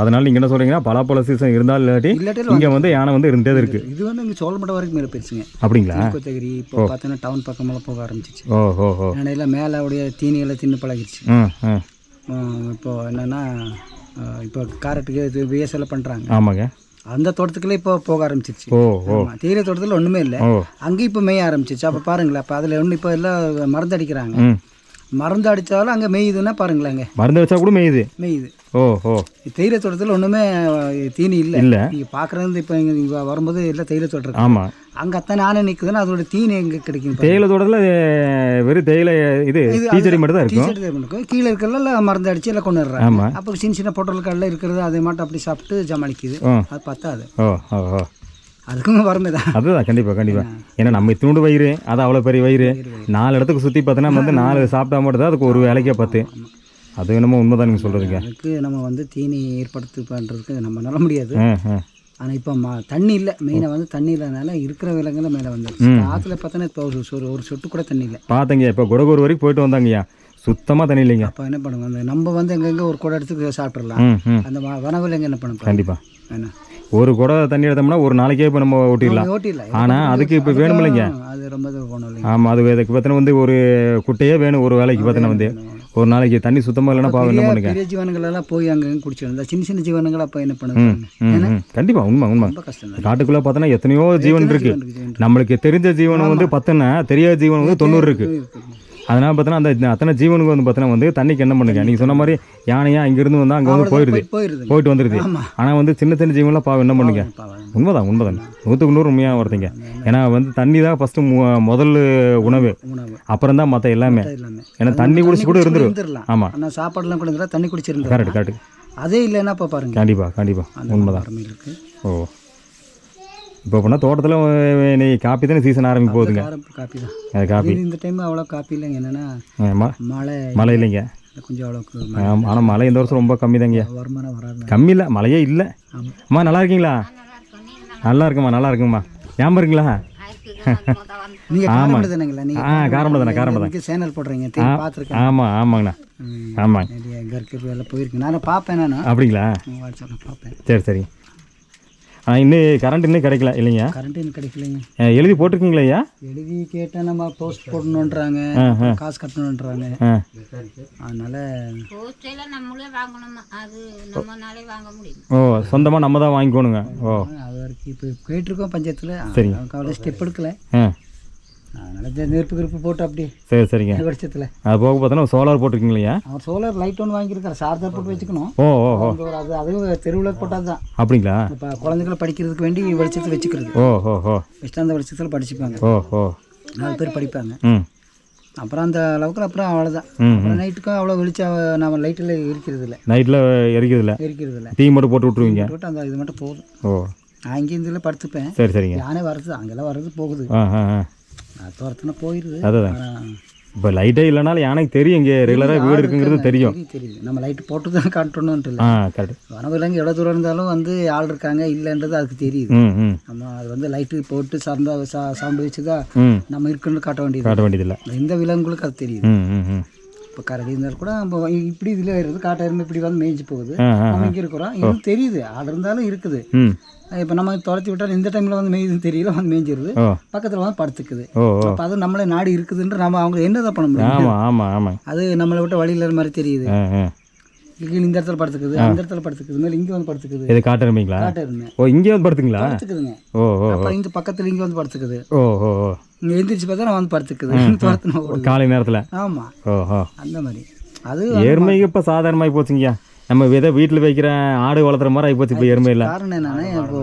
அதனால நீங்கள் என்ன சொல்கிறீங்கன்னா பலாப்பழ சீசன் இருந்தாலும் இல்லாட்டி இங்கே வந்து யானை வந்து இருந்தே இருக்குது. இது வந்து இங்கே சோழமட்டம் வரைக்கும் மேலே போயிடுச்சுங்க. அப்படிங்களா. கோத்தகிரி இப்போ பார்த்தீங்கன்னா டவுன் பக்கமெல்லாம் போக ஆரம்பிச்சிச்சு. ஏன்னா மேலே உடைய தீனிகளை தின்னு பழகிடுச்சு. இப்போ என்னென்னா இப்போ காரட்டுக்கு விஎஸ்எல்லாம் பண்ணுறாங்க. ஆமாங்க. அந்த தோட்டத்துக்குள்ளே இப்போ போக ஆரம்பிச்சிருச்சு. தேயிலை தோட்டத்தில் ஒன்றுமே இல்லை, அங்கேயும் இப்போ மேய ஆரம்பிச்சிச்சு. அப்போ பாருங்களேன், இப்போ அதில் ஒன்று இப்போ எல்லாம் மருந்து அடிக்கிறாங்க. மருந்து அடித்தாலும் அங்கே மேயுதுன்னா பாருங்களேங்க. மருந்து அடித்தா கூட மேயுது. தேயிலை தோட்டத்தில் ஒன்றுமே தீனி இல்லை. நீங்கள் பார்க்குறது இப்போ இங்கே வரும்போது எல்லாம் தேயிலை தோட்டம் இருக்கு. ஆமாம். அங்கே அத்தனை ஆனை நிற்குதுன்னா அதோட தீனி எங்கே கிடைக்கும்? தேயிலை தோட்டத்தில் வெறும் தேயிலை இது டீச்சரி மட்டும் தான் இருக்கும். கீழே இருக்கலாம் மருந்து அடிச்சு எல்லாம் கொண்டு வர்றாங்க. அப்போ சின்ன பொட்டல்கள்லாம் இருக்கிறது அதை மட்டும் அப்படி சாப்பிட்டு ஜமாளிக்குது. அது பத்தாது. அதுக்குமே வரமே தான். அதுதான் கண்டிப்பாக. ஏன்னா நம்ம இத்தினோடு வயிறு, அது அவ்வளோ பெரிய வயிறு. 4 இடத்துக்கு சுற்றி பார்த்தோன்னா வந்து 4 சாப்பிட்டா மட்டும் தான் அதுக்கு ஒரு வேலைக்கே பார்த்து. அது என்னமோ உண்மைதான் நீங்கள் சொல்கிறதுங்க. அதுக்கு நம்ம வந்து தீனி ஏற்படுத்தி பண்ணுறதுக்கு நம்ம நல்ல முடியாது. ஆனால் இப்போ தண்ணி இல்லை. மெயினாக வந்து தண்ணி இல்லாதனால இருக்கிற விலங்குல மேலே வந்து ஆற்றுல பார்த்தோன்னா இப்போ ஒரு சொட்டு கூட தண்ணி இல்லை. பார்த்தங்க இப்போ குடகூர் வரைக்கும் போயிட்டு வந்தாங்கய்யா, சுத்தமாக தண்ணி இல்லைங்க. அப்போ என்ன பண்ணுங்க, அந்த நம்ம வந்து எங்கெங்கே ஒரு குடம் எடுத்து சாப்பிட்றலாம். அந்த வனவிலங்கு என்ன பண்ணும்? கண்டிப்பாக என்ன ஒரு குடம் தண்ணி எடுத்தோம்னா ஒரு நாளைக்கே இப்போ நம்ம ஓட்டிடலாம். ஆனால் அதுக்கு இப்போ வேணும் இல்லைங்க. அது ரொம்ப போகணும் இல்லைங்க. ஆமாம். அதுக்கு பார்த்தீங்கன்னா வந்து ஒரு குட்டையே வேணும் ஒரு வேலைக்கு. பார்த்தீங்கன்னா வந்து ஒரு நாளைக்கு தண்ணி சுத்தமாக இல்லைன்னா பாவம் என்ன பண்ணுங்க. பெரிய ஜீவனங்கள் எல்லாம் போய் அங்கே குடிச்சிடும். இந்த சின்ன ஜீவனங்கள் அப்போ என்ன பண்ணுங்க. கண்டிப்பாக உண்மை. காட்டுக்குள்ளே பார்த்தோன்னா எத்தனையோ ஜீவன் இருக்கு. நம்மளுக்கு தெரிஞ்ச ஜீவனம் வந்து 10ன்னா தெரியாத ஜீவனம் வந்து 90 இருக்கு. அதனால் பார்த்தோன்னா அந்த அத்தனை ஜீவனுக்கு வந்து பார்த்தோன்னா வந்து தண்ணிக்கு என்ன பண்ணுங்க, நீங்கள் சொன்ன மாதிரி யானையா இங்கேருந்து வந்தால் அங்கே வந்து போயிட்டு வந்துடுது. ஆனால் வந்து சின்ன ஜீவன்லாம் பாவம் என்ன பண்ணுங்க. உண்மைதான் 100க்கு 100 உண்மையாக வருதுங்க. ஏன்னா வந்து தண்ணி தான் ஃபஸ்ட்டு முதல் உணவு, அப்புறம் தான் மற்ற எல்லாமே. ஏன்னா தண்ணி குடிச்சு கூட இருந்துடும். ஆமாம். ஆனால் சாப்பாடுலாம் கூட தண்ணி குடிச்சிருந்து. கரெக்ட். அதே இல்லைன்னா இப்போ பாருங்க. கண்டிப்பாக உண்மைதான். ஓ இப்போ பண்ணால் தோட்டத்தில் நீ காப்பி தானே சீசன் ஆரம்பிக்க போகுதுங்க. காப்பி இந்த டைம் அவ்வளோ காப்பி இல்லைங்க. என்னென்னா மழை இல்லைங்க கொஞ்சம் அவ்வளோக்கு. ஆனால் மழை இந்த வருஷம் ரொம்ப கம்மி தாங்க. வருமானம் வராது. கம்மி இல்லை, மழையே இல்லை. அம்மா நல்லா இருக்கீங்களா? நல்லா இருக்குங்கம்மா. ஞாபகம் இருக்குங்களா? ஆமாம். காரமடை தானே. சேனல் போடுறீங்க பார்த்துருக்கேன். ஆமாங்கண்ணா. ஆமாங்க. எங்கே இருக்கிறது எல்லாம் போயிருக்கேன், நான் பார்ப்பேன். நான் அப்படிங்களா? வாட்ஸ்அப்பில் பார்ப்பேன். சரி. இன்னும் கரண்ட் இன்னும் கிடைக்கல இல்லைங்க? கரண்ட் இன்னும் கிடைக்கலைங்க. எழுதி போட்டிருக்கீங்களா ஐயா? எழுதி கேட்டால் நம்ம போஸ்ட் போடணுன்றாங்க, காசு கட்டணுன்றாங்க. அதனால சொந்தமாக நம்ம தான் வாங்கிக்கணுங்க. அது வரைக்கும் இப்போ கேட்டிருக்கோம் பஞ்சாயத்தில். சரி. அவ்வளோ ஸ்டெப் எடுக்கல. அதனால நெருப்பு போட்டு அப்படி. சரிங்க. வெளிச்சத்தில் அது போக பார்த்தோன்னா சோலார் போட்டிருக்கீங்களா? அவர் சோலார் லைட் ஒன்று வாங்கியிருக்காரு, சார்ஜர் போட்டு வச்சுக்கணும். அதுவும் தெருவில் போட்டால் தான். அப்படிங்களா? இப்போ குழந்தைகளை படிக்கிறதுக்கு வேண்டி வெளிச்சத்தில் வச்சுக்கிறது. வச்சுட்டு அந்த வெளிச்சத்தில் படிச்சுப்பாங்க. 4 பேர் படிப்பாங்க. அப்புறம் அந்த அளவுக்கு அப்புறம் அவ்வளோதான். அப்புறம் நைட்டுக்கும் அவ்வளோ வெளிச்சம் நம்ம லைட்டில் இருக்கிறது இல்லை. நைட்டில் எரிக்கிறது இல்லை. டீ மட்டும் போட்டு விட்ருவீங்க. போட்டு அந்த இது மட்டும் போதும். நான் இங்கேருந்து படுத்துப்பேன். சரிங்க. யானே வருது, அங்கெல்லாம் வர்றது போகுது. தோரத்துனா போயிடுது. அதுதான். இப்போ லைட்டே இல்லைனாலும் யானைக்கு தெரியும் இங்கே ரெகுலராக வீடு இருக்குங்கிறது தெரியும். நம்ம லைட்டு போட்டு தான் காட்டணும்ன்ட்டு இல்லை. கரெக்ட். வனவிலங்கு எவ்வளோ தூரம் இருந்தாலும் வந்து ஆள் இருக்காங்க இல்லைன்றது அதுக்கு தெரியுது. நம்ம அது வந்து லைட்டு போட்டு சவுண்டு வச்சு தான் நம்ம இருக்குன்னு காட்ட வேண்டியதில்லை. இந்த விலங்குகளுக்கு அது தெரியுது. இப்போ கரடி இருந்தாலும் கூட நம்ம இப்படி இதில் வருது, காட்டாயிரம் இப்படி வந்து மேய்ஞ்சி போகுது. நம்ம இங்கே இருக்கிறோம், இது தெரியுது. ஆள் இருந்தாலும் இருக்குது. இப்போ நம்ம துரத்தி விட்டாலும் இந்த டைமில் வந்து மேய்துன்னு தெரியல, வந்து மேய்ஞ்சிருது. பக்கத்தில் வந்து படுத்துக்குது. அப்போ அது நம்மளே நாடு இருக்குதுன்ற நம்ம அவங்க என்னதான் பண்ண முடியும்? அது நம்மளை விட்டு வழியில் மாதிரி தெரியுது. கீழே இந்த இடத்துல படுத்துக்குது, அந்த இடத்துல படுத்துக்குது, மேலே இங்கே வந்து படுத்துக்குது. இது காட்டெருமைங்களா? காட்டெருமை. ஓ, இங்கே வந்து படுத்துங்களா? படுத்துக்குதுங்க. ஓ ஓ. அப்புறம் இந்த பக்கத்தில் இங்கே வந்து படுத்துக்குது. ஓ ஓ ஓ. இங்கே எந்திரிச்சு பார்த்தா நான் வந்து படுத்துக்குது துரத்துன. காலை நேரத்தில்? ஆமாம். ஓஹோ. அந்த மாதிரி அது எருமைக்கு இப்போ சாதாரணமாகி போச்சுங்கய்யா. நம்ம விதை வீட்டில் வைக்கிற ஆடு வளர்த்துற மாதிரி ஆகி போச்சு இப்போ எருமை இல்லை. காரணம் என்னன்னா, இப்போ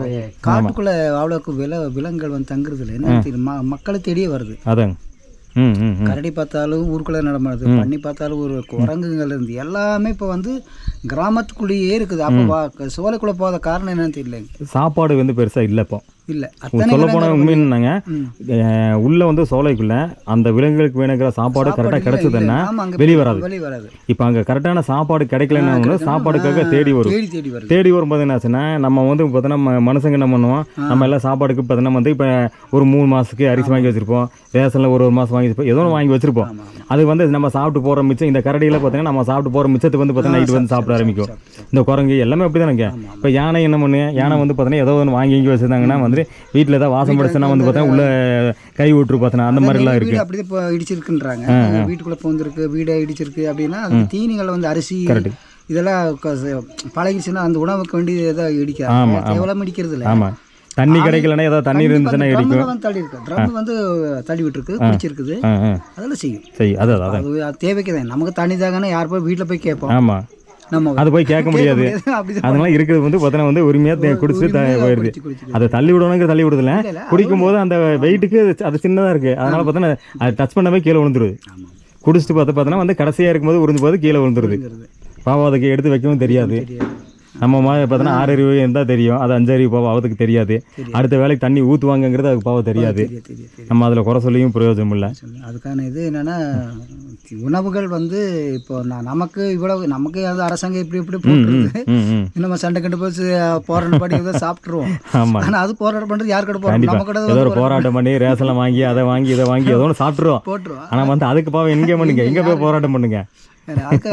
காட்டுக்குள்ளே அவ்வளோக்கு விலங்குகள் வந்து தங்குறது இல்லை. என்ன தெரியுமா, மக்களை தேடியே வருது. அதாங்க. ம் ம். கரடி பார்த்தாலும் ஊருக்குள்ளே நடமாடுது, பண்ணி பார்த்தாலும் ஒரு குரங்குகள் இருந்து எல்லாமே இப்போ வந்து கிராமத்துக்குள்ளேயே இருக்குது. அப்போ சோலைக்குள்ளே போகாத காரணம் என்னன்னு தெரியல. சாப்பாடு வந்து பெருசாக இல்லை இப்போ. இல்லை சொல்ல போனால் உண்மை என்னங்க, உள்ளே வந்து சோலைக்குள்ளே அந்த விலங்குகளுக்கு வேணுங்கிற சாப்பாடு கரெக்டாக கிடைச்சதுன்னா வெளியே வராது. இப்போ அங்கே கரெக்டான சாப்பாடு கிடைக்கலன்னா ஒன்று சாப்பாடுக்காக தேடி வரும். தேடி வரும்போது என்ன ஆச்சுன்னா, நம்ம வந்து பார்த்தோன்னா மனுஷங்க என்ன பண்ணுவோம், நம்ம எல்லாம் சாப்பாடுக்கு பார்த்தோன்னா வந்து இப்போ ஒரு 3 மாதத்துக்கு அரிசி வாங்கி வச்சுருப்போம், ரேஷனில் ஒரு மாதம் வாங்கி வச்சுருப்போம், ஏதோ ஒன்று வாங்கி வச்சுருப்போம். அது வந்து நம்ம சாப்பிட்டு போகிற மிச்சம், இந்த கரடியில் பார்த்தீங்கன்னா நம்ம சாப்பிட்டு போகிற மிச்சத்துக்கு வந்து பார்த்தீங்கன்னா நைட்டு வந்து சாப்பிட ஆரம்பிக்கும். இந்த குரங்கு எல்லாமே அப்படி தானேங்க. இப்போ யானை என்ன பண்ணுங்க, யானை வந்து பார்த்தீங்கன்னா ஏதோ ஒன்று வாங்கி வச்சுருந்தாங்கன்னா வந்து வீட்டில் ஏதாவது வாசம் படுச்சுன்னா வந்து பார்த்தீங்கன்னா உள்ள கை விட்டுரு பார்த்தோன்னா அந்த மாதிரிலாம் இருக்குது. அப்படி இப்போ இடிச்சிருக்குன்றாங்க, வீட்டுக்குள்ளே போந்துருக்கு, வீடை இடிச்சிருக்கு அப்படின்னா அது தீனிகளை வந்து அரிசி இதெல்லாம் பழகிச்சுன்னா அந்த உணவுக்கு வேண்டி ஏதாவது இடிக்காது. எவ்வளோ இடிக்கிறது இல்லை. ஆமாம், தண்ணி கிடைக்கலன்னா ஏதாவது தண்ணி இருந்துச்சுன்னா இடிக்கும். தள்ளி இருக்கு, ட்ரம் வந்து தள்ளி விட்டுருக்கு, குடிச்சிருக்குது, அதெல்லாம் செய்யும். அது தேவைக்கு தான். நமக்கு தண்ணி தாங்கன்னா யார் போய் வீட்டில் போய் கேட்போம். ஆமாம், நம்ம அது போய் கேட்க முடியாது. அதனால இருக்கிறது வந்து பார்த்தோன்னா வந்து உரிமையாக குடிச்சு போயிடுது. அதை தள்ளி விடணுங்கிற தள்ளி விடுதில்ல, குடிக்கும் போது அந்த வெயிட்டுக்கு அது சின்னதாக இருக்குது. அதனால பார்த்தோன்னா அது டச் பண்ணவே கீழே விழுந்துருது. குடிச்சிட்டு பார்த்தோன்னா வந்து கடைசியாக இருக்கும்போது உறிஞ்சு போது கீழே விழுந்துருது. பாவம் அதுக்கு எடுத்து வைக்கவும் தெரியாது. நம்ம மாதிரி பார்த்தோன்னா 6 அறிவு இருந்தால் தெரியும், அது 5 அறிவு பாவம் அவதுக்கு தெரியாது. அடுத்த வேலைக்கு தண்ணி ஊற்றுவாங்கங்கிறது அதுக்கு பாவம் தெரியாது. நம்ம அதில் குறை சொல்லியும் பிரயோஜனம் இல்லை. அதுக்கான இது என்னென்னா, உணவுகள் வந்து இப்போ நமக்கு இவ்வளவு நமக்கு அது அரசாங்கம் இப்படி போட்டுருது. நம்ம சண்டை கண்டு போய் போராட்டம் பண்ணி ஏதோ சாப்பிட்ருவோம். ஆமாம், ஆனால் அது போராட்டம் பண்ணுறது யார் கடை போகிறோம், நம்ம கடை ஏதோ ஒரு போராட்டம் பண்ணி ரேஷன்லாம் வாங்கி அதை வாங்கி இதை வாங்கி ஏதோ ஒன்று போட்டுருவோம். ஆனால் வந்து அதுக்கு பாவம் எங்கே பண்ணுங்க, எங்கே போய் போராட்டம் பண்ணுங்க. அதுக்கு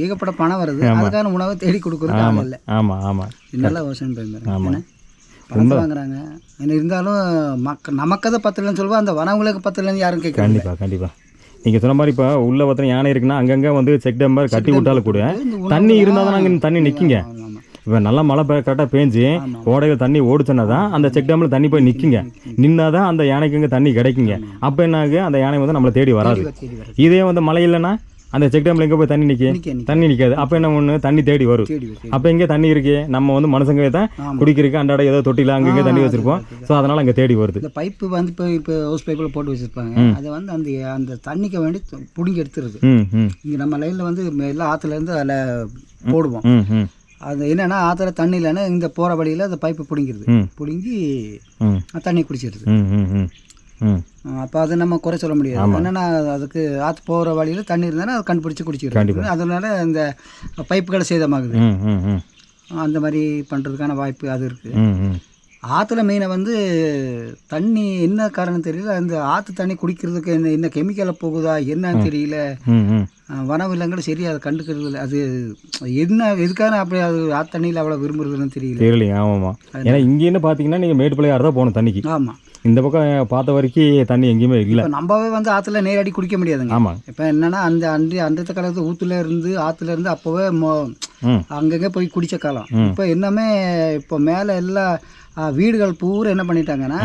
ஏகப்பட்ட பணம் வருது, அதுக்கான உணவை தேடி கொடுக்குறது இல்லை. ஆமாம் ஆமாம், நல்லா விவசாயம் பண்ணுறாங்க, பணத்தை வாங்குறாங்க. ஏன்னா இருந்தாலும் நமக்கு அதை பத்தலன்னு சொல்லுவோம், அந்த வனங்களுக்கு பத்தலன்னு யாரும் கேட்க. கண்டிப்பாக நீங்கள் சொன்ன மாதிரி இப்போ உள்ள பார்த்தா யானை இருக்குன்னா அங்கங்கே வந்து செக் டேம் மாதிரி கட்டி விட்டாலும் கூட தண்ணி இருந்தால் தான் அங்கே தண்ணி நிற்குங்க. இப்போ நல்லா மழை கரெக்டாக பேஞ்சு ஓடையில் தண்ணி ஓடிச்சுன்னா தான் அந்த செக் டேமில் தண்ணி போய் நிற்குங்க. நின்னா தான் அந்த யானைக்கு இங்கே தண்ணி கிடைக்குங்க. அப்போ என்ன ஆகுது, அந்த யானை வந்து நம்மளை தேடி வராது. இதே வந்து மழை இல்லைன்னா அந்த செக் டேமில் எங்கே போய் தண்ணி தண்ணி நிற்காது. அப்போ என்ன ஒன்று தண்ணி தேடி வரும். அப்போ எங்கே தண்ணி இருக்கு, நம்ம வந்து மனுஷங்க தான் குடிக்கிறதுக்கு அன்றாட ஏதோ தொட்டியில் அங்கங்கே தண்ணி வச்சிருப்போம். ஸோ அதனால் அங்கே தேடி வருது. இந்த பைப்பு வந்து இப்போ ஹவுஸ் பைப்பில் போட்டு வச்சுருப்பாங்க, அதை வந்து அந்த தண்ணிக்கு வேண்டி பிடுங்கி எடுத்துருது. இங்கே நம்ம லைனில் வந்து எல்லாம் ஆற்றுலேருந்து அதில் போடுவோம். அது என்னென்னா ஆற்றுல தண்ணி இல்லைன்னா இந்த போகிற வழியில் அந்த பைப்பு பிடுங்கி தண்ணி குடிச்சிருது. அப்போ அதை நம்ம குறை சொல்ல முடியாது. என்னென்னா அதுக்கு ஆற்று போகிற வழியில் தண்ணி இருந்தாலும் அதை கண்டுபிடிச்சி குடிச்சிருக்கு. அதனால இந்த பைப்புகளை சேதமாகுது. அந்த மாதிரி பண்ணுறதுக்கான வாய்ப்பு அது இருக்குது. ஆற்றுல மெயினை வந்து தண்ணி என்ன காரணம் தெரியல, அந்த ஆற்று தண்ணி குடிக்கிறதுக்கு என்ன கெமிக்கலை போகுதா என்னன்னு தெரியல. வனவிலங்குகள் சரி அதை கண்டுக்கிறது இல்லை. அது என்ன எதுக்கான அப்படி அது ஆற்று தண்ணியில் அவ்வளோ விரும்புறதுன்னு தெரியல. ஆமாம், ஏன்னா இங்கேன்னு பார்த்தீங்கன்னா நீங்கள் மேட்டுப்பாளையம் தான் போகணும் தண்ணிக்கு. ஆமாம், இந்த பக்கம் பார்த்த வரைக்கும் தண்ணி எங்கேயுமே இல்லை. நம்மவே வந்து ஆற்றுல நேரடி குடிக்க முடியாதுங்க. ஆமாம், இப்போ என்னன்னா அந்த காலத்து ஊற்றுல இருந்து ஆற்றுல இருந்து அப்போவே அங்கங்கே போய் குடித்த காலம். இப்போ என்னமே இப்போ மேலே எல்லாம் வீடுகள் பூரா என்ன பண்ணிட்டாங்கன்னா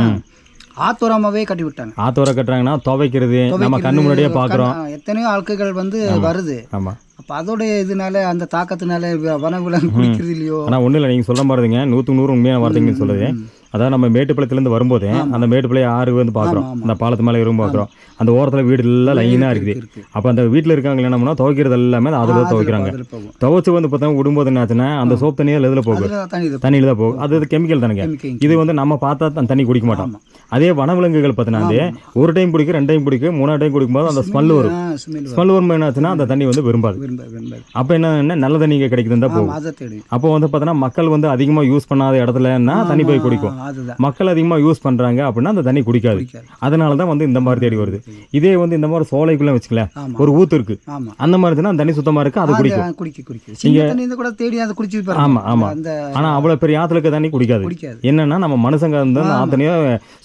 ஆத்தோரமாவே கட்டி விட்டாங்க. ஆத்தோரம் கட்டுறாங்கன்னா துவைக்கிறது நம்ம கண்ணு முன்னாடியே பார்க்குறோம். எத்தனையோ ஆட்கள் வந்து வருது. ஆமாம், அப்போ அதோடைய இதனால அந்த தாக்கத்தினால வனவிலங்கு குடிக்கிறது இல்லையோ. ஆனால் ஒன்றும் இல்லை, நீங்கள் சொல்ல மாதிரிங்க 100க்கு 100 உண்மையான வார்த்தைங்கன்னு சொல்லுது. அதாவது நம்ம மேட்டுப்பாளையத்துலேருந்து வரும்போது அந்த மேட்டுப்பாளையம் ஆறு வந்து பார்க்குறோம், அந்த பாலத்து மேலே இருந்து பார்க்குறோம். அந்த ஓரத்தில் வீடு எல்லாம் லைனாக இருக்குது. அப்போ அந்த வீட்டில் இருக்காங்க என்ன பண்ணால் துவைக்கிறது எல்லாமே அதில் துவைக்கிறாங்க. துவைச்சு வந்து பார்த்தோம் விடும்போது என்னாச்சுன்னா அந்த சோப் தண்ணியில் இதில் போகும், தண்ணியில் தான் போகும். அது கெமிக்கல் தானுங்க. இது வந்து நம்ம பார்த்தா தண்ணி குடிக்க மாட்டோம். அதே வனவிலங்குகள் பார்த்தீங்கன்னா ஒரு டைம் குடிக்கும், 2 டைம் குடிக்கும், 3ஆவது டைம் குடிக்கும்போது அந்த ஸ்மெல் வரும். ஸ்மெல் வரும்போது என்னாச்சுன்னா அந்த தண்ணி வந்து விரும்பாது. அப்போ என்ன நல்ல தண்ணி கிடைக்குதுன்னு தான் போகும். அப்போ வந்து பார்த்தோன்னா மக்கள் வந்து அதிகமாக யூஸ் பண்ணாத இடத்துலன்னா தண்ணி போய் குடிக்கும். மக்கள் அதிகமாக யூஸ் பண்ணுறாங்க அப்படின்னா அந்த தண்ணி குடிக்காது. அதனால தான் வந்து இந்த மாதிரி தேடி வருது. இதே வந்து இந்த மாதிரி சோலைக்குள்ளே வச்சுக்கல ஒரு ஊத்து இருக்கு, அந்த மாதிரி தான் தண்ணி சுத்தமாக இருக்கு, அது குடிக்கும். ஆமாம் ஆமாம், ஆனால் அவ்வளோ பெரிய ஆற்றுல தண்ணி குடிக்காது. என்னன்னா நம்ம மனுஷங்க வந்து ஆத்தனையோ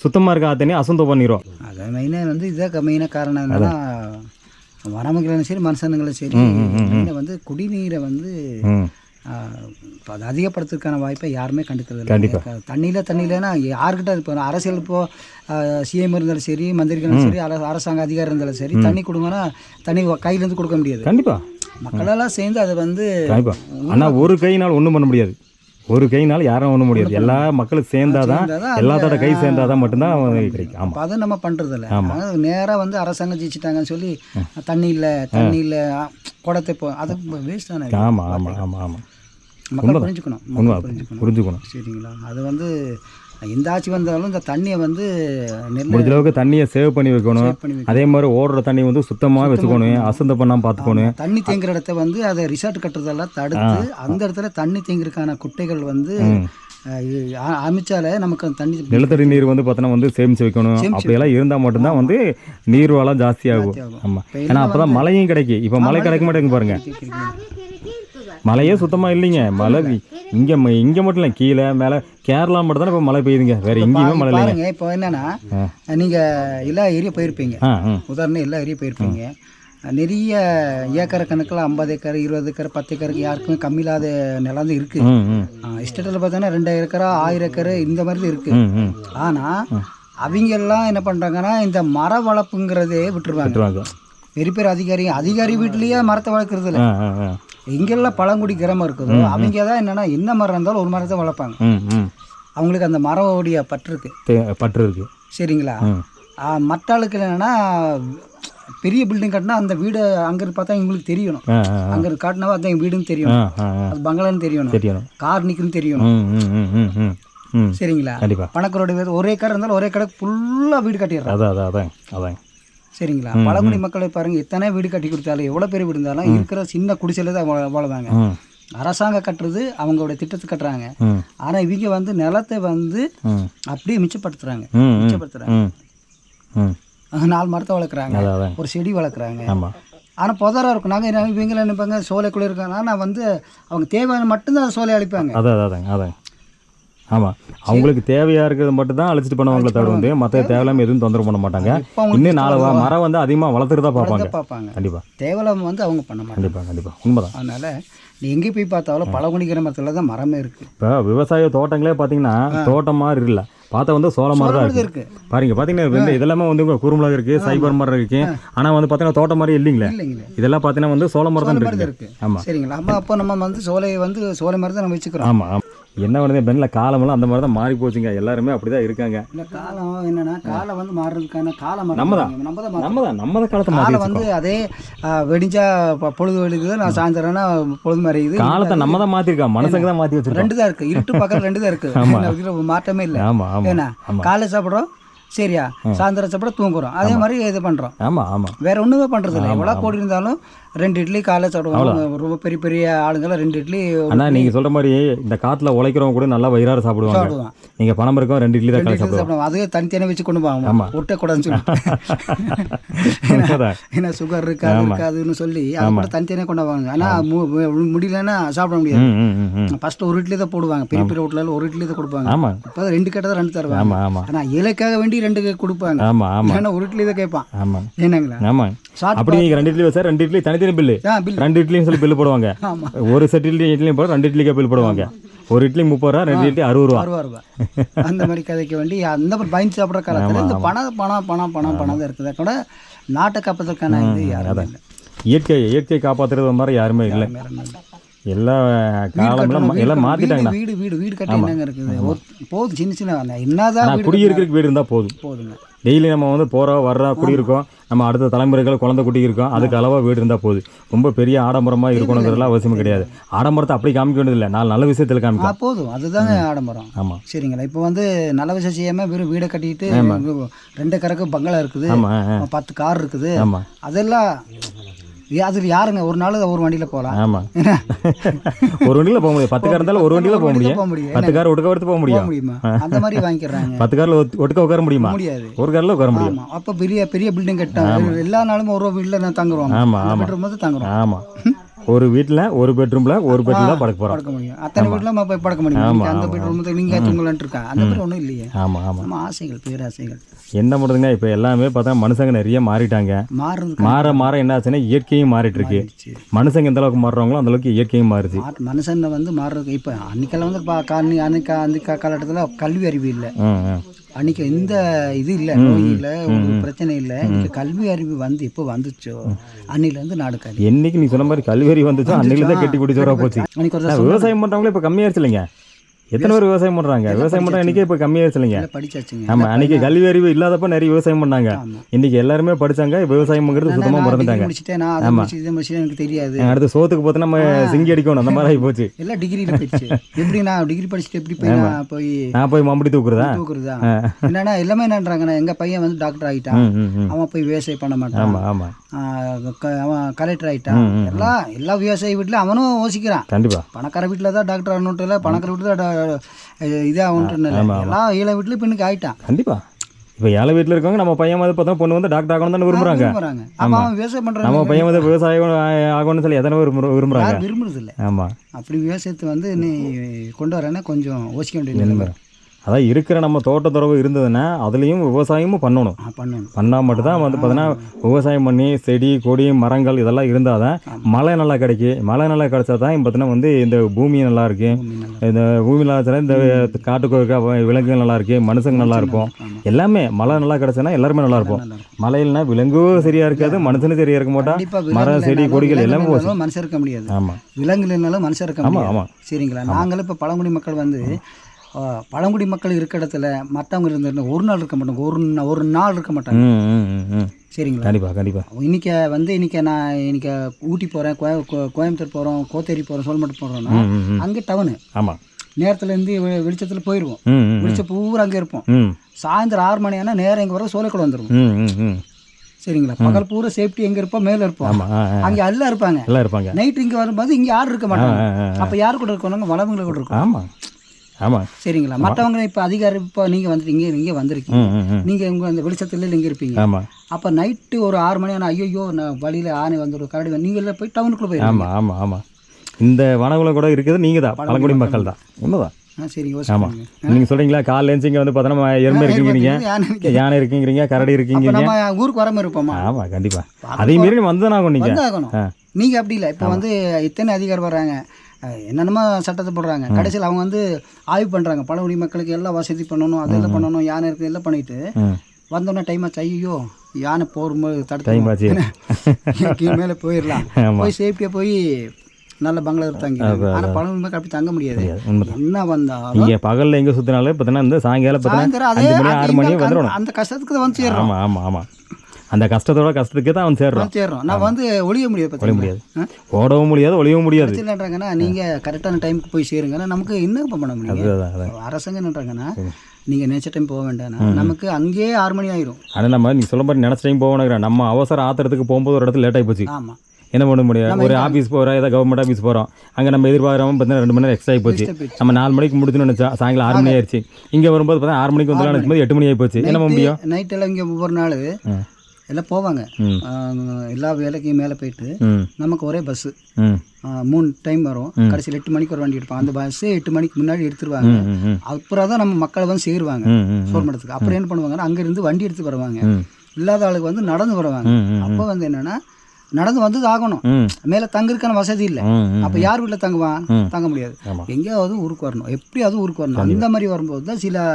சுத்தமாக இருக்க ஆத்தனையோ அசுத்தம் பண்ணிடுவோம். அது மெயினாக வந்து இதுதான் மெயினாக காரணம் என்னன்னா வரமங்களும் சரி மனுஷனுங்களும் சரி மெயினாக வந்து குடிநீரை வந்து இப்போ அது அதிகப்படுத்துறதுக்கான வாய்ப்பை யாருமே கண்டுக்கிறது இல்லை. தண்ணியிலனா யாருக்கிட்ட இப்போ அரசியல் இப்போது சிஎம் இருந்தாலும் சரி மந்திரிகளும் சரி அரசாங்க அதிகாரி இருந்தாலும் சரி தண்ணி கொடுங்கன்னா தண்ணி கையிலேருந்து கொடுக்க முடியாது. கண்டிப்பாக மக்களெல்லாம் சேர்ந்து அதை வந்து ஆனால் ஒரு கையினால் ஒன்றும் பண்ண முடியாது. ஒரு கையினால் யாரும் ஒன்றும் முடியாது. எல்லா மக்களும் சேர்ந்தாதான் எல்லாத்தோட கை சேர்ந்தாதான் மட்டும்தான் கிடைக்கும். ஆமாம், அதை நம்ம பண்ணுறதில்ல. நேராக வந்து அரசாங்கம் ஜெயிச்சிட்டாங்கன்னு சொல்லி தண்ணி இல்லை குடத்தை இப்போ அது வேஸ்ட் தானே. ஆமாம் ஆமாம் ஆமாம் ஆமாம், மக்கள் புரிஞ்சுக்கணும். சரிங்களா, அது வந்து எந்த ஆட்சி வந்தாலும் இந்த தண்ணியை வந்து முடிஞ்ச அளவுக்கு தண்ணியை சேவ் பண்ணி வைக்கணும். அதே மாதிரி ஓடுற தண்ணி வந்து சுத்தமாக வச்சுக்கணும், அசுத்தம் பண்ணாமல் பார்த்துக்கணும். தண்ணி தேங்குற இடத்த வந்து அதை ரிசார்ட் கட்டுறதெல்லாம் தடுத்து அந்த இடத்துல தண்ணி தேங்குறதுக்கான குட்டைகள் வந்து அமைச்சாலே நமக்கு தண்ணி நிலத்தடி நீர் வந்து பார்த்தோன்னா வந்து சேமித்து வைக்கணும். அப்படியெல்லாம் இருந்தால் மட்டும்தான் வந்து நீர் வளம் ஜாஸ்தியாகும். ஆமாம், ஏன்னா அப்போ தான் மழையும் கிடைக்கும். இப்போ மழை கிடைக்க மாட்டேங்குது பாருங்கள், மழையே சுத்தமாக இல்லைங்க. மழை இங்கே மட்டும் இல்லை, கீழே மேலே கேரளா மட்டும் தானே இப்போ மழை பெய்யுதுங்க, வேறு எங்கேயுமே மழை இல்லைங்க. இப்போ என்னென்னா நீங்கள் எல்லா ஏரியா போயிருப்பீங்க, உதாரணம் எல்லா ஏரியா போயிருப்பீங்க. நிறைய ஏக்கரை கணக்கில் 50 ஏக்கர் 20 ஏக்கர் 10 ஏக்கருக்கு யாருக்குமே கம்மியில்லாத நிலம் இருக்குது. எஸ்டேட்டில் பார்த்தோன்னா 2000 ஏக்கரா 1000 ஏக்கர் இந்த மாதிரி தான் இருக்குது. ஆனால் அவங்க எல்லாம் என்ன பண்ணுறாங்கன்னா இந்த மர வளர்ப்புங்கிறதே விட்டுருவாங்க. பெரிய பெரிய அதிகாரி வீட்லேயே மரத்தை வளர்க்குறது இல்லை. எங்கெல்லாம் பழங்குடி கிராமம் இருக்குதோ அவங்க தான் என்னென்னா என்ன மரம் இருந்தாலும் ஒரு மரத்தை வளர்ப்பாங்க. அவங்களுக்கு அந்த மரவோடைய பற்று இருக்கு. சரிங்களா, மற்ற ஆளுக்கு என்னென்னா பெரிய பில்டிங் கட்டினா அந்த வீடு அங்கே பார்த்தா எங்களுக்கு தெரியணும். அங்கே காட்டினாவா அதான் எங்கள் வீடுன்னு தெரியணும், அது பங்களான்னு தெரியணும், கார் நிற்குன்னு தெரியணும். சரிங்களா, பணக்காரோட வீடு ஒரே கடை இருந்தாலும் ஒரே கடை ஃபுல்லாக வீடு கட்டிடுறாங்க. சரிங்களா, பழங்குடி மக்களை பாருங்கள், எத்தனை வீடு கட்டி கொடுத்தாலும் எவ்வளோ பெரிய வீடு இருந்தாலும் இருக்கிற சின்ன குடிசையில் தான் வாழுவாங்க. அரசாங்கம் கட்டுறது அவங்களோட திட்டத்தை கட்டுறாங்க. ஆனால் இவங்க வந்து நிலத்தை வந்து அப்படியே மிச்சப்படுத்துறாங்க. 4 மரத்தை வளர்க்குறாங்க, ஒரு செடி வளர்க்குறாங்க. ஆனால் புதராக இருக்கும். நாங்கள் இவங்களை நினைப்பாங்க சோலைக்குள்ளே இருக்காங்க. ஆனால் வந்து அவங்க தேவையான மட்டும்தான் சோலை அழிப்பாங்க. ஆமாம், அவங்களுக்கு தேவையாக இருக்கிறது மட்டும் தான் அழைச்சிட்டு பண்ணுவாங்களே தவிர வந்து மற்ற தேவையில்லாமல் எதுவும் தொந்தரவு பண்ண மாட்டாங்க. இன்னும் 4 மரம் வந்து அதிகமாக வளர்த்துட்டு தான் பார்ப்பாங்க. கண்டிப்பாக தேவையில்லாமல் வந்து அவங்க பண்ண மாட்டாங்க. கண்டிப்பாக உண்மைதான். அதனால் நீ எங்கே போய் பார்த்தாலும் பழங்குடி கிராமத்தில் தான் மரமே இருக்குது. இப்போ விவசாய தோட்டங்களே பார்த்தீங்கன்னா தோட்டம் மாதிரி இல்லை, பார்த்தா வந்து சோள மரம் தான் இருக்குது. பார்த்தீங்கன்னா இதெல்லாமே வந்து குறுமிளகு இருக்குது, சைபர் மரம் இருக்குது. ஆனால் வந்து பார்த்தீங்கன்னா தோட்டம் மாதிரி இல்லைங்களே, இதெல்லாம் பார்த்தீங்கன்னா வந்து சோள மரம் தான் இருக்குது. ஆமாம், சரிங்களா. அப்போ நம்ம வந்து சோலை மரம் தான் நம்ம வச்சுக்கிறோம். ஆமாம், என்ன பண்ணுது பெண்ணில் காலமெல்லாம் அந்த மாதிரி தான் மாறி போச்சுங்க. எல்லாருமே அப்படி தான் இருக்காங்க. இல்லை காலம் என்னென்னா காலம் வந்து மாறுறதுக்கான காலம் நம்ம தான் காலத்தை மாறி வந்து அதே வெடிஞ்சா பொழுது வெடிக்குது, நான் சாயந்தரம்னா பொழுது மாறிக்குது. காலத்தை நம்ம தான் மாற்றிருக்கோம், மனசுக்கு தான் மாற்றி வச்சிருக்கோம். 2 தான் இருக்குது, இருட்டு பக்கம் 2 தான் இருக்குது, மாற்றமே இல்லை. ஆமாம், ஏன்னா காலைல சாப்பிட்றோம், சரியா, சாயந்தரம் சாப்பிட தூங்குறோம், அதே மாதிரி இது பண்ணுறோம். ஆமாம், வேற ஒன்றுமே பண்ணுறது இல்லை. எவ்வளோ கோடி இருந்தாலும் 2 இட்லி காலைல சாப்பிடுவாங்க. ரொம்ப பெரிய பெரிய ஆளுங்கெல்லாம் 2 இட்லி. ஆனால் நீங்கள் சொல்கிற மாதிரி இந்த காற்றுல உழைக்கிறவங்க கூட நல்லா வயிறார சாப்பிடுவாங்க. நீங்கள் பணம் இருக்கும் 2 இட்லி தான் காலை சாப்பிடுவாங்க. அதுவே தனித்தனியாக வச்சு கொண்டு போவாங்க. ஆமாம், ஒட்டக்கூடாதுன்னு சொல்லி, ஏன்னா சுகர் இருக்காதுன்னு சொல்லி அது கூட தனித்தனியாக கொண்டு போவாங்க. ஆனால் முடியலன்னா சாப்பிட முடியாது. ஃபர்ஸ்ட் 1 இட்லி தான் போடுவாங்க. பெரிய பெரிய ஹோட்டலில் 1 இட்லி தான் கொடுப்பாங்க. ஆமாம், இப்போ 2 கேட்டால் 2 தருவாங்க. ஆனால் இலைக்காக வேண்டி 2 கொடுப்பாங்க. ஆமாம், ஏன்னா 1 இட்லி தான் கேட்பான். ஆமாம், என்னங்களா. ஆமாம், அப்படி நீங்கள் 2 இட்லி வச்சா 2 இட்லி தனித்தனி பில்லு, 2 இட்லின்னு சொல்லி பில்லு போடுவாங்க. ஒரு செட் இட்லியும் போட 2 இட்லிக்கு பில் போடுவாங்க. 1 இட்லி 30 ரூபா, 2 இட்லி 60 ரூபா. அந்த மாதிரி கதைக்கு வேண்டி அந்த மாதிரி பயந்து சாப்பிட்ற காலத்தில் இந்த பணம் தான் இருக்குதா கூட நாட்டை காப்பதற்கான இது யாரும் இல்லை. இயற்கை காப்பாற்றுறது மாதிரி யாருமே இல்லை. எல்லா காலமெல்லாம் எல்லாம் மாற்றிட்டாங்க. வீடு கட்டி என்னங்க இருக்குது, போதும் சின்ன சின்ன என்னதான் குடியிருக்கிறதுக்கு வீடு இருந்தால் போதுங்க. டெய்லி நம்ம வந்து போகிறோம் வர்றோம் குடியிருக்கோம், நம்ம அடுத்த தலைமுறைகள் குழந்தை குட்டி இருக்கோம், அதுக்கு அளவாக வீடு இருந்தால் போதும். ரொம்ப பெரிய ஆடம்பரமாக இருக்கணுங்கிறதுலாம் அவசியம் கிடையாது. ஆடம்பரத்தை அப்படி காமிக்க வேண்டியதில்லை, 4 நல்ல விஷயத்தில் காமிக்க போதும், அதுதாங்க ஆடம்பரம். ஆமாம், சரிங்களா. இப்போ வந்து நல்ல விஷயம் செய்யாமல் வெறும் வீடை கட்டிட்டு 2 கறக்கு பங்களா இருக்குது, 10 கார் இருக்குது. ஆமாம், அதெல்லாம் அதில் யாருங்க ஒரு நாள் ஒரு வண்டியில் போகலாம். ஆமாம், ஒரு வண்டியில் போக முடியும். 10 கார் இருந்தாலும் ஒரு வண்டியில் போக முடியும். 10 கார் ஒட்டுக்க எடுத்து போக முடியுமா? அந்த மாதிரி வாங்கிக்கிறாங்க. 10 காரில் ஒட்டுக்க உட்கார முடியுமா? முடியாது, ஒரு காரில் உட்கார முடியும். அப்போ பெரிய பெரிய பில்டிங் கட்டாங்க எல்லா நாளும் ஒரு வீட்டில் நான் தங்குறோம். ஆமாம், பெட்ரூம் வந்து தங்குறோம். ஆமாம், ஒரு வீட்டில் ஒரு பெட்ரூமில் தான் படுக்க போகிறோம். படுக்க முடியும். அத்தனை வீட்டில் நம்ம போய் படுக்க முடியும். இங்க அந்த பெட்ரூம் நீங்கள் தூங்கலான்ட்டு இருக்கா, அந்த மாதிரி ஒன்றும் இல்லையே. ஆமாம் ஆமாம். நம்ம ஆசைகள் பேராசைகள் என்ன பண்ணுறதுங்க, இப்போ எல்லாமே பார்த்தா மனுஷங்க நிறைய மாறிட்டாங்க. மாறுறது மாற என்ன ஆச்சுன்னா இயற்கையும் மாறிட்டு இருக்கு. மனுஷங்க எந்த அளவுக்கு மாறுறாங்களோ அந்த அளவுக்கு இயற்கையும் மாறுது. மனுஷன் வந்து மாறுறது. இப்போ அன்னைக்கெல்லாம் வந்து அந்த காலகட்டத்தில் கல்வி அறிவு இல்லை. அன்னைக்கு எந்த இது இல்லை, நோய் இல்லை, ஒரு பிரச்சனை இல்லை. இன்னைக்கு கல்வி அறிவு வந்து எப்போ வந்துச்சோ அன்னையிலேருந்து நாடு கல்வி. என்னைக்கு நீ சொன்ன மாதிரி கல்வி அறிவு வந்துச்சோ அன்னையில தான் கட்டி குடிச்சோரா போச்சு. விவசாயம் பண்ணுறவங்களே இப்போ கம்மியாயிருச்சு இல்லைங்க. எத்தனை பேர் விவசாயம் பண்ணுறாங்க? விவசாயம் பண்ணுற அன்றைக்கே இப்போ கம்மியாயிருச்சு இல்லைங்க. படிச்சாச்சுங்க. ஆமாம், அன்றைக்கி கல்வி அறிவு இல்லாதப்போ நிறைய விவசாயம் பண்ணாங்க. இன்றைக்கி எல்லாருமே படித்தாங்க, விவசாயம்ங்கிறது சுத்தமாக மறந்துட்டாங்க. எனக்கு தெரியாது. அடுத்து சோத்துக்கு பார்த்து நம்ம சிங்கி அடிக்கணும், அந்த மாதிரி ஆகி போச்சு. எல்லாம் டிகிரியில் போயிடுச்சு. எப்படி நான் டிகிரி படிச்சுட்டு எப்படி நான் போய் மம்படி தூக்குறதா என்னன்னா எல்லாமே என்னன்றாங்கன்னா, எங்கள் பையன் வந்து டாக்டர் ஆகிட்டான், அவன் போய் விவசாயம் பண்ண மாட்டான். ஆமாம் ஆமாம். அவன் கலெக்டர் ஆகிட்டான். எல்லா விவசாய வீட்டில் அவனும் யோசிக்கிறான். கண்டிப்பாக பணக்கார வீட்டில் தான் டாக்டர் ஆகணுன்ட்டு இல்லை, பணக்கார வீட்டில் தான் இதாகணுன்ட்டு இல்லை. எல்லா ஏழை வீட்டில் இப்போ இன்னைக்கு ஆகிட்டான். கண்டிப்பாக. இப்போ ஏழை வீட்டில் இருக்கவங்க நம்ம பையன் வந்து பார்த்தா பொண்ணு வந்து டாக்டர் ஆகணும் தானே விரும்புகிறாங்க. அவன் விவசாயம் பண்ணுறான். நம்ம பையன் வந்து விவசாயம் ஆகணும்னு சொல்லி எத்தனை பேர் விரும்புகிறாங்க? விரும்புறது இல்லை. ஆமாம். அப்படி விவசாயத்தை வந்து நீ கொண்டு வரேன்னா கொஞ்சம் யோசிக்க வேண்டியது. அதான் இருக்கிற நம்ம தோட்டத்துறவு இருந்ததுன்னா அதுலேயும் விவசாயமும் பண்ணணும். பண்ணால் மட்டும்தான் வந்து பார்த்தீங்கன்னா விவசாயம் பண்ணி செடி கொடி மரங்கள் இதெல்லாம் இருந்தால் தான் மழை நல்லா கிடைக்கும். மழை நல்லா கிடைச்சா தான் பார்த்தீங்கன்னா வந்து இந்த பூமி நல்லா இருக்கு. இந்த பூமி நல்லா இருந்துச்சுன்னா இந்த காட்டுக்கு விலங்குகள் நல்லா இருக்கு, மனுஷங்க நல்லா இருப்போம். எல்லாமே மழை நல்லா கிடைச்சதுன்னா எல்லாருமே நல்லா இருப்போம். மழை இல்லைன்னா விலங்கும் சரியா இருக்காது, மனுஷனும் சரியா இருக்க மாட்டான். மரம் செடி கொடிகள் எல்லாமே மனுஷன் இருக்க முடியாது. ஆமாம், விலங்குகள் இருந்தாலும் மனுஷன் இருக்க முடியாது. ஆமாம். சரிங்களா? நாங்களும் இப்போ பழங்குடி மக்கள் வந்து பழங்குடி மக்கள் இருக்க இடத்துல மற்றவங்க இருந்த ஒரு நாள் இருக்க மாட்டாங்க, ஒரு நாள் இருக்க மாட்டாங்க. சரிங்களா? கண்டிப்பாக கண்டிப்பாக. இன்னைக்கு நான் ஊட்டி போகிறேன், கோயம்புத்தூர் போகிறோம், கோத்தேரி போகிறோம், சோல்மட்டு போகிறோன்னா அங்கே டவுனு. ஆமாம். நேரத்துலேருந்து வெளிச்சத்தில் போயிடுவோம். வெளிச்சம் பூரா அங்கே இருப்போம். சாயந்தரம் 6 மணி ஆனால் நேரம் எங்கே வர சோலைக்குள்ள வந்துடுவோம். சரிங்களா? பகல் பூரா சேஃப்டி எங்கே இருப்போம், மேலே இருப்போம். அங்கே எல்லாம் இருப்பாங்க. நைட்டு இங்கே வரும்போது இங்கே யாரும் இருக்க மாட்டாங்க. அப்போ யார் கூட இருக்கணும்? வளவங்களை கூட இருக்கும். ஆமாம் ஆமாம். சரிங்களா? மற்றவங்க இப்போ அதிகாரம் இப்போ நீங்கள் வந்துட்டீங்க, இங்கே வந்திருக்கீங்க, நீங்கள் உங்கள் அந்த வெளிச்சத்தில் இங்கே இருப்பீங்க. ஆமாம். அப்போ நைட்டு ஒரு 6 மணி ஆனால் ஐயோ நான் வழியில் ஆணை வந்துடும் கரடி நீங்கள் எல்லாம் போய் டவுனுக்குள்ளே போய். ஆமாம் ஆமாம் ஆமாம். இந்த வனகுலம் கூட இருக்குது நீங்கள் தான் பழங்குடி மக்கள் தான். உண்மைதான். சரி. ஆமாம். நீங்கள் சொல்கிறீங்களா காலைல எழுந்து இங்கே வந்து பார்த்தோன்னா எருமை இருக்குங்கிறீங்க, யானை இருக்குங்கிறீங்க, கரடி இருக்குங்கிறீங்க. நம்ம ஊருக்கு வராமல் இருப்போமா? ஆமாம் கண்டிப்பாக. அதே மாரி வந்து தான் ஆகும். நீங்கள் அப்படி இல்லை. இப்போ வந்து இத்தனை அதிகாரம் வர்றாங்க, என்னென்னமோ சட்டத்தை போடுறாங்க. கடைசியில் அவங்க வந்து ஆய்வு பண்ணுறாங்க. பழங்குடி மக்களுக்கு எல்லாம் வசதி பண்ணணும், அதெல்லாம் பண்ணணும், யானை இருக்குது எல்லாம் பண்ணிட்டு வந்தோடனே டைம் ஆச்சு, ஐயோ யானை போகும்போது தடுத்து மேலே போயிடலாம், போய் சேஃப்டியாக போய் நல்ல பங்களா தங்கி. ஆனால் பழங்குடி மக்கள் அப்படி தங்க முடியாது. என்ன வந்தாலும் நீங்கள் பகலில் எங்கே சுற்றினாலும் பார்த்தீங்கன்னா இந்த சாயங்காலம் 6 மணி வந்துடும். அந்த கஷ்டத்துக்கு தான் வந்து சேர்றோம். ஆமாம் ஆமாம் ஆமாம். அந்த கஷ்டத்துக்கு தான் அவன் சேர்றோம். நான் வந்து ஒழிய முடியாது, ஓடவும் முடியாது, ஒழியவும் முடியாது. என்னன்றாங்கன்னா நீங்கள் கரெக்டான டைமுக்கு போய் சேருங்கன்னா நமக்கு என்ன பண்ண முடியும்? அரசாங்கம் என்னன்றாங்கன்னா நீங்கள் நினச்ச டைம் போக வேண்டாம், நமக்கு அங்கேயே 6 மணி ஆயிரும். ஆனால் நம்ம நீங்கள் சொல்ல மாதிரி நினச்ச டைம் போகணும். நம்ம அவசர ஆத்திரத்துக்கு போகும்போது ஒரு இடத்துல லேட் ஆகி போச்சு. ஆமாம். என்ன பண்ண முடியாது? ஒரு ஆஃபீஸ் போகிறோம், ஏதாவது கவர்மெண்ட் ஆஃபீஸ் போகிறோம், அங்கே நம்ம எதிர்பார்க்காம பார்த்தீங்கன்னா 2 மணி நேரம் எக்ஸ்ட்ரா ஆகி போச்சு. நம்ம 4 மணிக்கு முடிச்சுன்னு நினச்சா சாயங்காலம் 6 மணி ஆயிடுச்சு. இங்கே வரும்போது பார்த்தா 6 மணிக்கு வந்து நினைக்கும் போது 8 மணி ஆகி போச்சு. என்ன முடியும்? நைட்டெல்லாம் இங்கே ஒவ்வொரு நாள் எல்லாம் போவாங்க, எல்லா வேலைக்கும் மேலே போயிட்டு நமக்கு ஒரே பஸ்ஸு 3 டைம் வரும். கடைசியில் 8 மணிக்கு ஒரு வண்டி எடுப்பாங்க. அந்த பஸ்ஸு 8 மணிக்கு முன்னாடி எடுத்துருவாங்க. அப்புறம் தான் நம்ம மக்களை வந்து சேருவாங்க சோர்மடத்துக்கு. அப்புறம் என்ன பண்ணுவாங்கன்னா அங்கேருந்து வண்டி எடுத்து வருவாங்க. இல்லாத ஆளுக்கு வந்து நடந்து வருவாங்க. அப்போ வந்து என்னென்னா நடந்து வந்து ஆகணும், மேலே தங்குறதுக்கான வசதி இல்லை. அப்போ யார் வீட்டில் தங்குவான்? தங்க முடியாது. எங்கேயாவது ஊருக்கு வரணும், எப்படியாவது ஊருக்கு வரணும். அந்த மாதிரி வரும்போது தான் சில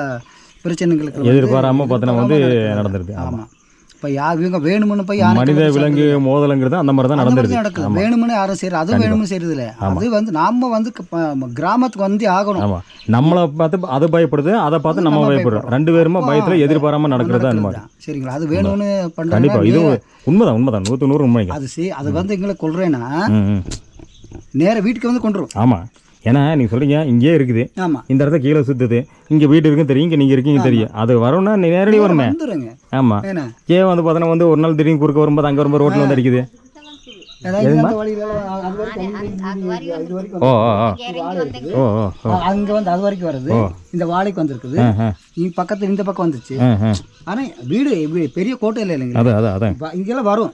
பிரச்சனைகளுக்கு எதிர்பாராமல் பார்த்தோன்னா வந்து நடந்திருக்கு. ஆமாம். இப்போ இவங்க வேணும்னு போய் மனித விலங்கு மோதலுங்கிறது அந்த மாதிரி தான் நடந்துருக்கு. வேணும்னு யாரும் செய்யறது, அது வேணும்னு செய்யறது இல்லை. அது வந்து நாம வந்து கிராமத்துக்கு வந்து ஆகணும். ஆமாம். நம்மளை பார்த்து அது பயப்படுது, அதை பார்த்து நம்ம பயப்படுறோம். 2 பேருமே பயத்தில் எதிர்பாராமல் நடக்கிறது அந்த மாதிரி. சரிங்களா? அது வேணும்னு பண்ணுறாங்க. கண்டிப்பாக இது உண்மைதான் 100% உண்மை. அது வந்து எங்களை கொள்றேன்னா நேராக வீட்டுக்கு வந்து கொண்டுரும். ஆமாம். ஏன்னா நீங்கள் சொல்கிறீங்க இங்கேயே இருக்குது, இந்த இடத்த கீழே சுற்றுது, இங்கே வீடு இருக்குன்னு தெரியும், இங்கே நீங்கள் இருக்கீங்க தெரியும். அது வரும்னா நேரடி வருமே. ஆமாம். ஏன் வந்து பார்த்தோன்னா வந்து ஒரு நாள் திடீர்னு குறுக்க வரும்போது அங்கே வரும்போது ரோட்டில் வந்து அடிக்குது. அங்க வந்து அது வரைக்கும் வருது, இந்த வாழைக்கு வந்துருக்குது, பக்கத்துல இந்த பக்கம் வந்துச்சு. ஆனா வீடு பெரிய கோட்டையில் இல்லைங்க, இங்கெல்லாம் வரும்.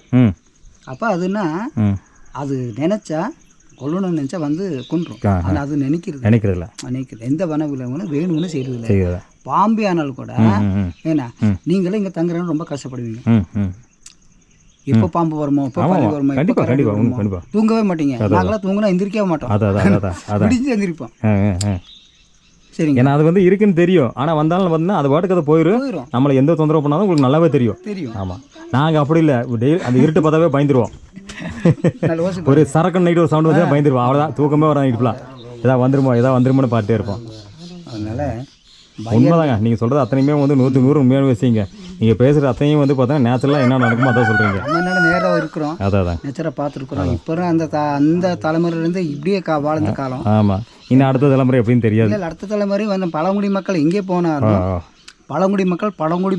அப்ப அதுன்னா அது நினச்சா கொல்லணும்னு நினச்சா வந்து கொன்றும். ஆனால் அது நினைக்கிறதில்ல. எந்த வன விலங்குகளும் வேணும்னு செய்யறதில்ல. பாம்பே ஆனாலும் கூட ஏன்னா நீங்களும் இங்கே தங்குறன்னு ரொம்ப கஷ்டப்படுவீங்க. எப்போ பாம்பு வருமோ, எப்போ பள்ளி வருமோ, கண்டிப்பாக தூங்கவே மாட்டீங்க. நாங்களாம் தூங்கினா எந்திரிக்கவே மாட்டோம், விடிஞ்சு எந்திரிப்போம். சரிங்க. ஏன்னா அது வந்து இருக்குன்னு தெரியும். ஆனால் வந்தாலும் பார்த்தீங்கன்னா அது பாட்டுக்கு அதை போயிடும். நம்மளை எந்த தொந்தரவு பண்ணாலும் உங்களுக்கு நல்லாவே தெரியும். ஆமாம். நாங்கள் அப்படி இல்லை, அந்த இருட்டு பார்த்தாவே பயந்துருவோம். ஒரு சரக்கு நைட்டு ஒரு சவுண்ட் வந்து பயந்துருவோம். அவ்வளோதான், தூக்கமே வர நைட்டு ஃபுல்லாக ஏதாவது வந்துருமோன்னு பார்த்துட்டே இருப்போம். அதனால் உண்மைதாங்க நீங்கள் சொல்கிறது அத்தனையுமே வந்து 100 உண்மையான விஷயங்க. நீங்கள் பேசுகிற அத்தனையும் வந்து பார்த்தா நேச்சுரலாக என்ன நடக்குமோ அதான் சொல்கிறீங்க. நம்ம நேராக இருக்கிறோம், அதான் நேச்சராக பார்த்துருக்குறோம். இப்போ அந்த தலைமுறையிலேருந்து இப்படியே வாழ்ந்த காலம். ஆமாம். இன்னும் அடுத்த தலைமுறை எப்படின்னு தெரியாது. இல்லை, அடுத்த தலைமுறை வந்து பழங்குடி மக்கள் எங்கே போனாலும் பழங்குடி